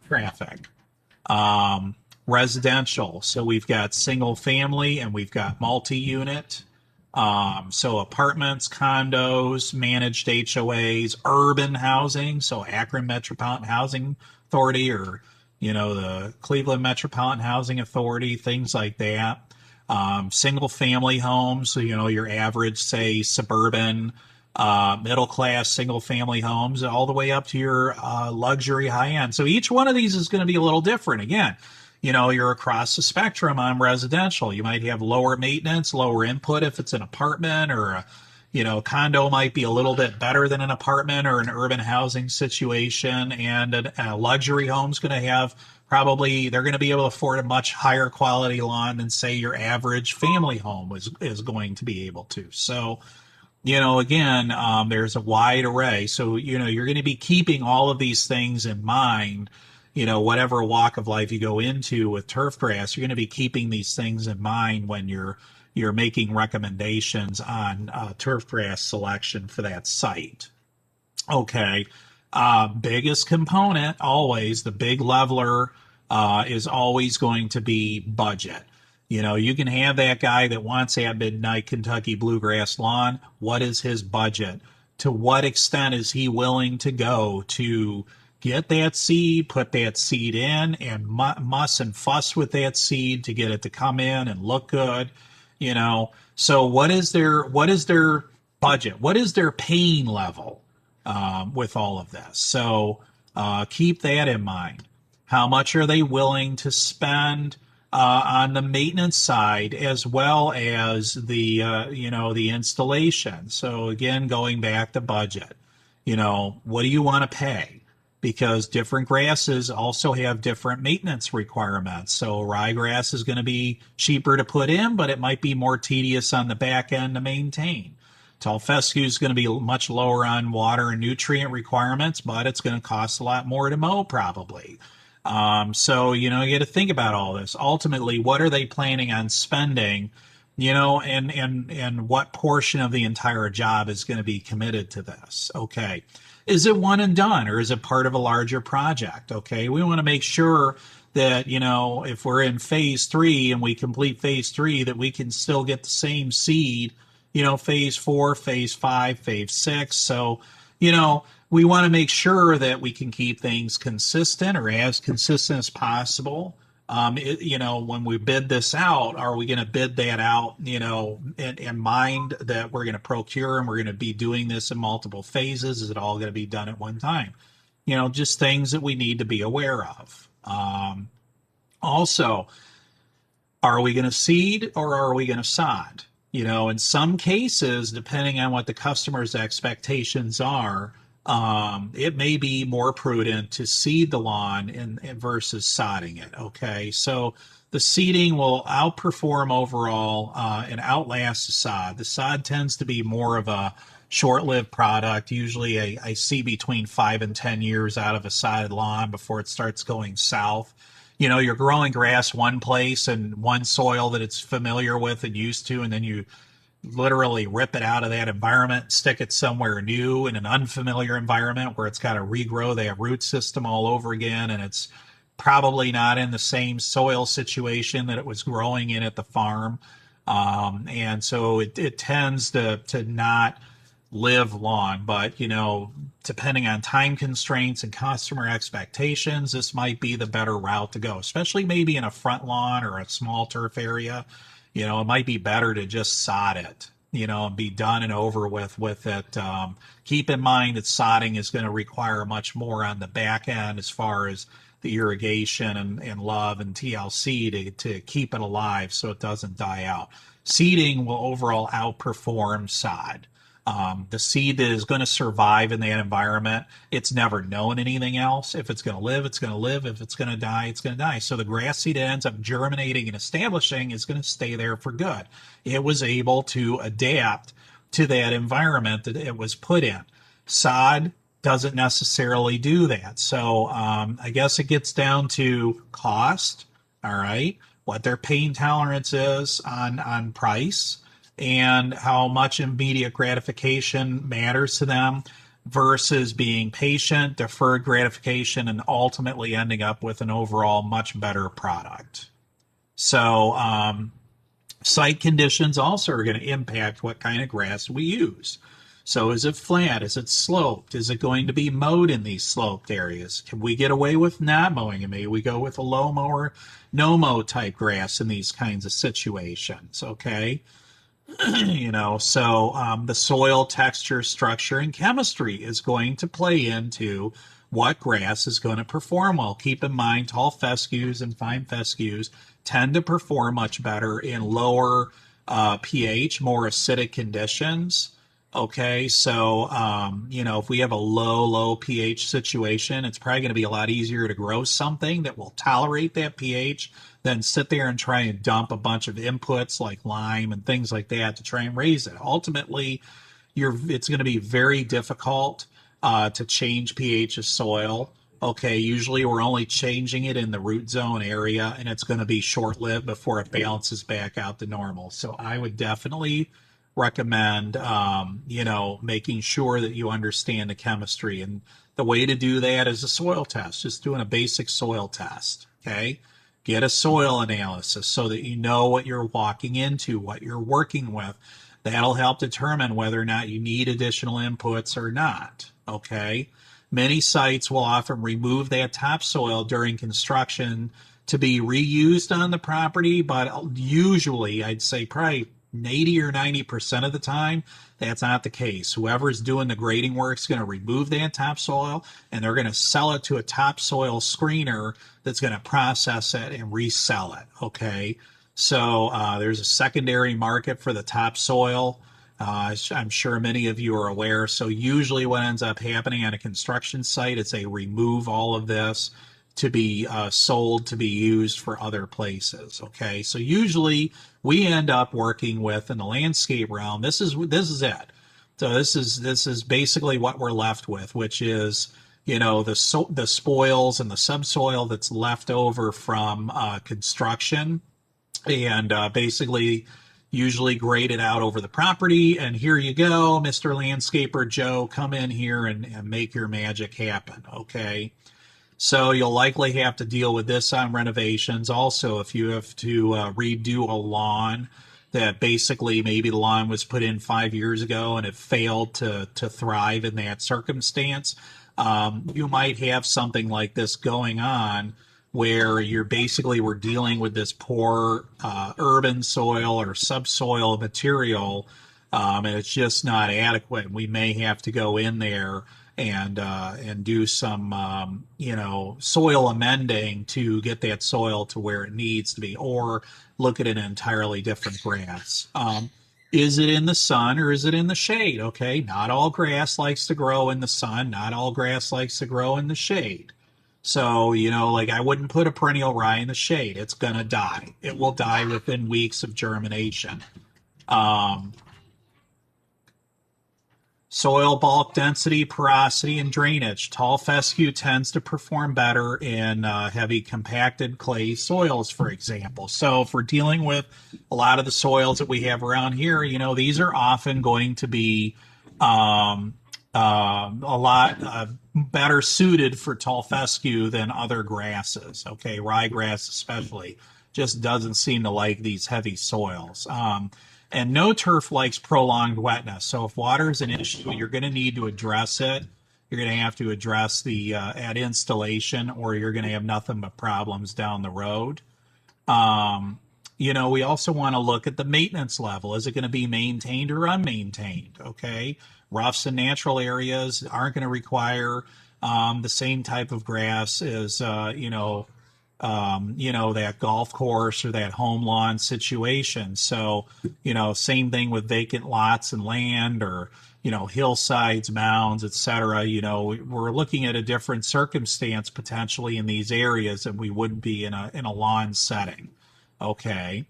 traffic. Residential. So we've got single family and we've got multi-unit. So apartments, condos, managed HOAs, urban housing. So Akron Metropolitan Housing Authority, or, the Cleveland Metropolitan Housing Authority, things like that. Single family homes. So, your average, say, suburban, middle class single family homes, all the way up to your luxury high end. So each one of these is going to be a little different. Again, you're across the spectrum on residential. You might have lower maintenance, lower input if it's an apartment, or condo might be a little bit better than an apartment or an urban housing situation. And a luxury home's going to have they're going to be able to afford a much higher quality lawn than, say, your average family home is going to be able to. So, again, there's a wide array. So, you're going to be keeping all of these things in mind. Whatever walk of life you go into with turf grass, you're going to be keeping these things in mind when you're making recommendations on turf grass selection for that site. Okay. Biggest component, always, the big leveler is always going to be budget. You can have that guy that wants that midnight Kentucky bluegrass lawn. What is his budget? To what extent is he willing to go to get that seed, put that seed in, and muss and fuss with that seed to get it to come in and look good? So what is their budget? What is their pain level with all of this? So keep that in mind. How much are they willing to spend on the maintenance side, as well as the the installation? So again, going back to budget, what do you want to pay? Because different grasses also have different maintenance requirements. So ryegrass is going to be cheaper to put in, but it might be more tedious on the back end to maintain. Tall fescue is going to be much lower on water and nutrient requirements, but it's going to cost a lot more to mow probably. So, you got to think about all this. Ultimately, what are they planning on spending, and what portion of the entire job is going to be committed to this? Okay. Is it one and done, or is it part of a larger project? Okay. We want to make sure that, if we're in phase 3 and we complete phase 3, that we can still get the same seed, phase 4, phase 5, phase 6. So, we want to make sure that we can keep things consistent, or as consistent as possible. When we bid this out, are we going to bid that out, in mind that we're going to procure and we're going to be doing this in multiple phases? Is it all going to be done at one time? Just things that we need to be aware of. Also, are we going to seed or are we going to sod? In some cases, depending on what the customer's expectations are, it may be more prudent to seed the lawn versus sodding it. Okay. So the seeding will outperform overall, and outlast the sod. The sod tends to be more of a short-lived product. Usually I see between 5 and 10 years out of a sodded lawn before it starts going south. You're growing grass one place and one soil that it's familiar with and used to, and then you literally rip it out of that environment, stick it somewhere new in an unfamiliar environment where it's got to regrow that root system all over again, and it's probably not in the same soil situation that it was growing in at the farm. And so it tends to not live long. But, depending on time constraints and customer expectations, this might be the better route to go, especially maybe in a front lawn or a small turf area. It might be better to just sod it, and be done and over with it. Keep in mind that sodding is going to require much more on the back end as far as the irrigation and love and TLC to keep it alive so it doesn't die out. Seeding will overall outperform sod. The seed that is going to survive in that environment, it's never known anything else. If it's going to live, it's going to live. If it's going to die, it's going to die. So the grass seed that ends up germinating and establishing is going to stay there for good. It was able to adapt to that environment that it was put in. Sod doesn't necessarily do that. So I guess it gets down to cost, all right, what their pain tolerance is on price, and how much immediate gratification matters to them versus being patient, deferred gratification, and ultimately ending up with an overall much better product. So, site conditions also are going to impact what kind of grass we use. So is it flat? Is it sloped? Is it going to be mowed in these sloped areas? Can we get away with not mowing? And maybe we go with a low mow or no mow type grass in these kinds of situations. Okay. The soil texture, structure, and chemistry is going to play into what grass is going to perform well. Keep in mind, tall fescues and fine fescues tend to perform much better in lower pH, more acidic conditions. Okay, so if we have a low pH situation, it's probably going to be a lot easier to grow something that will tolerate that pH than sit there and try and dump a bunch of inputs like lime and things like that to try and raise it. Ultimately, it's going to be very difficult to change pH of soil. Okay, usually we're only changing it in the root zone area, and it's going to be short-lived before it balances back out to normal. So I would definitely recommend, making sure that you understand the chemistry. And the way to do that is a soil test, just doing a basic soil test. Okay, get a soil analysis so that you know what you're walking into, what you're working with. That'll help determine whether or not you need additional inputs or not. Okay. Many sites will often remove that topsoil during construction to be reused on the property, but usually I'd say probably 80 or 90% of the time, that's not the case. Whoever's doing the grading work is going to remove that topsoil and they're going to sell it to a topsoil screener that's going to process it and resell it. Okay. So there's a secondary market for the topsoil. I'm sure many of you are aware. So usually what ends up happening on a construction site is they remove all of this to be sold to be used for other places. Okay, so usually we end up working with, in the landscape realm, this is it. So this is basically what we're left with, which is the spoils and the subsoil that's left over from construction, and basically usually graded out over the property. And here you go, Mr. Landscaper Joe, come in here and make your magic happen. Okay. So you'll likely have to deal with this on renovations. Also, if you have to redo a lawn that basically maybe the lawn was put in 5 years ago and it failed to thrive in that circumstance, you might have something like this going on where we're dealing with this poor urban soil or subsoil material, and it's just not adequate. We may have to go in there and do some soil amending to get that soil to where it needs to be, or look at an entirely different grass. Is it in the sun or is it in the shade? Okay, not all grass likes to grow in the sun. Not all grass likes to grow in the shade. So, I wouldn't put a perennial rye in the shade. It's going to die. It will die within weeks of germination. Soil bulk density, porosity, and drainage. Tall fescue tends to perform better in heavy compacted clay soils, for example. So if we're dealing with a lot of the soils that we have around here, these are often going to be a lot better suited for tall fescue than other grasses. Okay, ryegrass especially just doesn't seem to like these heavy soils. And no turf likes prolonged wetness. So if water is an issue, you're going to need to address it. You're going to have to address the at installation, or you're going to have nothing but problems down the road. We also want to look at the maintenance level. Is it going to be maintained or unmaintained? Okay. Roughs and natural areas aren't going to require the same type of grass as, that golf course or that home lawn situation. So, same thing with vacant lots and land, or, hillsides, mounds, etc. We're looking at a different circumstance potentially in these areas than we would be in a lawn setting. Okay.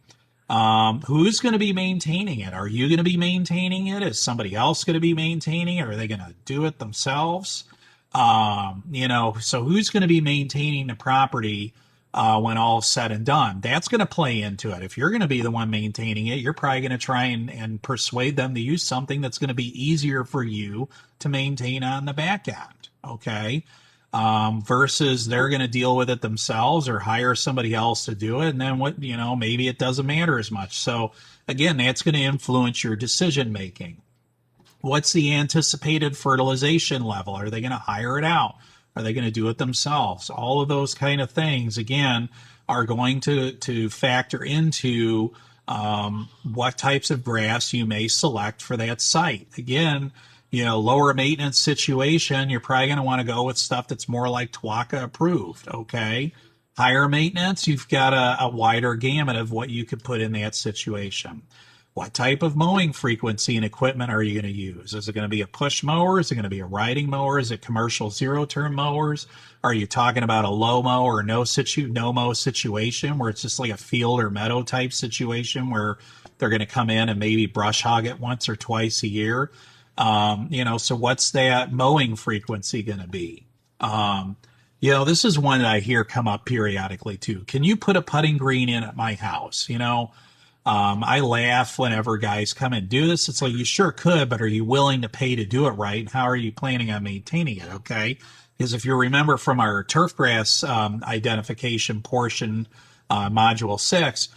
Who's going to be maintaining it? Are you going to be maintaining it? Is somebody else going to be maintaining it? Are they going to do it themselves? So who's going to be maintaining the property when all's said and done. That's going to play into it. If you're going to be the one maintaining it, you're probably going to try and persuade them to use something that's going to be easier for you to maintain on the back end. Okay. Versus they're going to deal with it themselves or hire somebody else to do it. And then maybe it doesn't matter as much. So again, that's going to influence your decision making. What's the anticipated fertilization level? Are they going to hire it out? Are they going to do it themselves? All of those kind of things, again, are going to factor into what types of grass you may select for that site. Again, lower maintenance situation, you're probably going to want to go with stuff that's more like TWACA approved, okay? Higher maintenance, you've got a wider gamut of what you could put in that situation. What type of mowing frequency and equipment are you going to use? Is it going to be a push mower? Is it going to be a riding mower? Is it commercial zero-turn mowers? Are you talking about a low mow or no mow situation where it's just like a field or meadow type situation where they're going to come in and maybe brush hog it once or twice a year? So what's that mowing frequency going to be? This is one that I hear come up periodically too. Can you put a putting green in at my house? I laugh whenever guys come and do this. It's like, you sure could, but are you willing to pay to do it right? How are you planning on maintaining it? Okay. Because if you remember from our turf grass identification portion, module 6,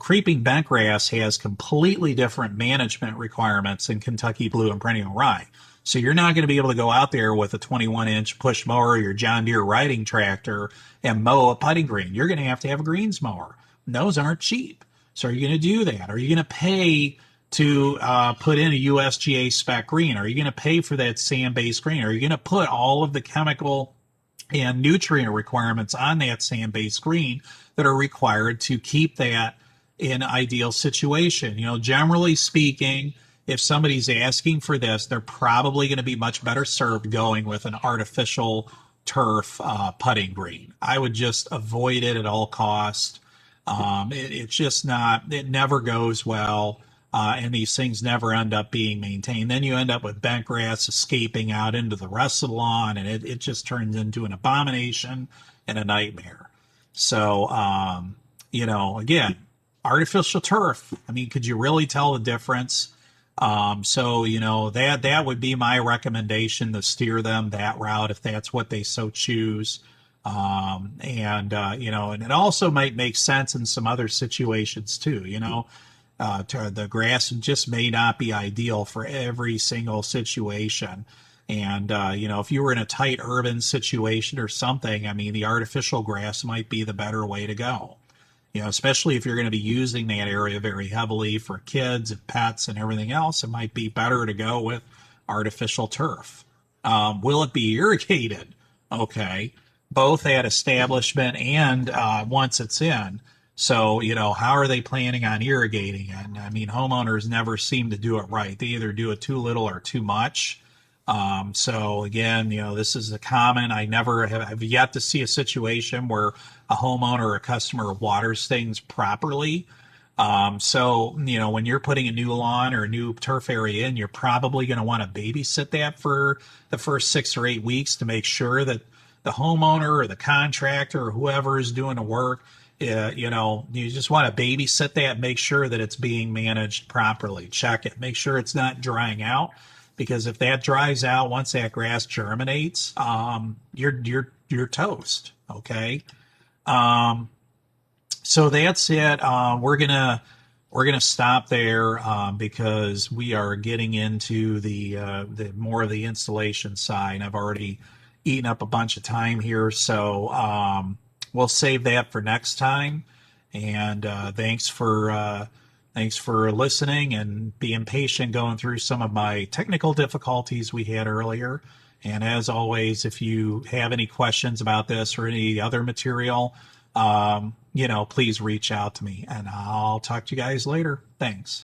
creeping bentgrass has completely different management requirements than Kentucky Blue and Perennial Rye. So you're not going to be able to go out there with a 21-inch push mower or your John Deere riding tractor and mow a putting green. You're going to have a greens mower. And those aren't cheap. So are you going to do that? Are you going to pay to put in a USGA spec green? Are you going to pay for that sand-based green? Are you going to put all of the chemical and nutrient requirements on that sand-based green that are required to keep that in ideal situation? Generally speaking, if somebody's asking for this, they're probably going to be much better served going with an artificial turf putting green. I would just avoid it at all costs. It's just not, it never goes well, and these things never end up being maintained. Then you end up with bent grass escaping out into the rest of the lawn, and it just turns into an abomination and a nightmare. So, again, artificial turf. I mean, could you really tell the difference? That would be my recommendation, to steer them that route if that's what they so choose. And it also might make sense in some other situations too, the grass just may not be ideal for every single situation. And, if you were in a tight urban situation or something, I mean, the artificial grass might be the better way to go, especially if you're going to be using that area very heavily for kids and pets and everything else. It might be better to go with artificial turf. Will it be irrigated? Okay. Both at establishment and once it's in. So, how are they planning on irrigating it? I mean, homeowners never seem to do it right. They either do it too little or too much. So again, this is a common, I never have yet to see a situation where a homeowner or a customer waters things properly. When you're putting a new lawn or a new turf area in, you're probably going to want to babysit that for the first 6 or 8 weeks to make sure that the homeowner or the contractor or whoever is doing the work, you just want to babysit that, make sure that it's being managed properly. Check it, make sure it's not drying out, because if that dries out, once that grass germinates, you're toast. Okay. So that's it. We're gonna stop there because we are getting into the more of the installation side. I've already eaten up a bunch of time here, so we'll save that for next time. And thanks for listening and being patient going through some of my technical difficulties we had earlier. And as always, if you have any questions about this or any other material, please reach out to me, and I'll talk to you guys later. Thanks.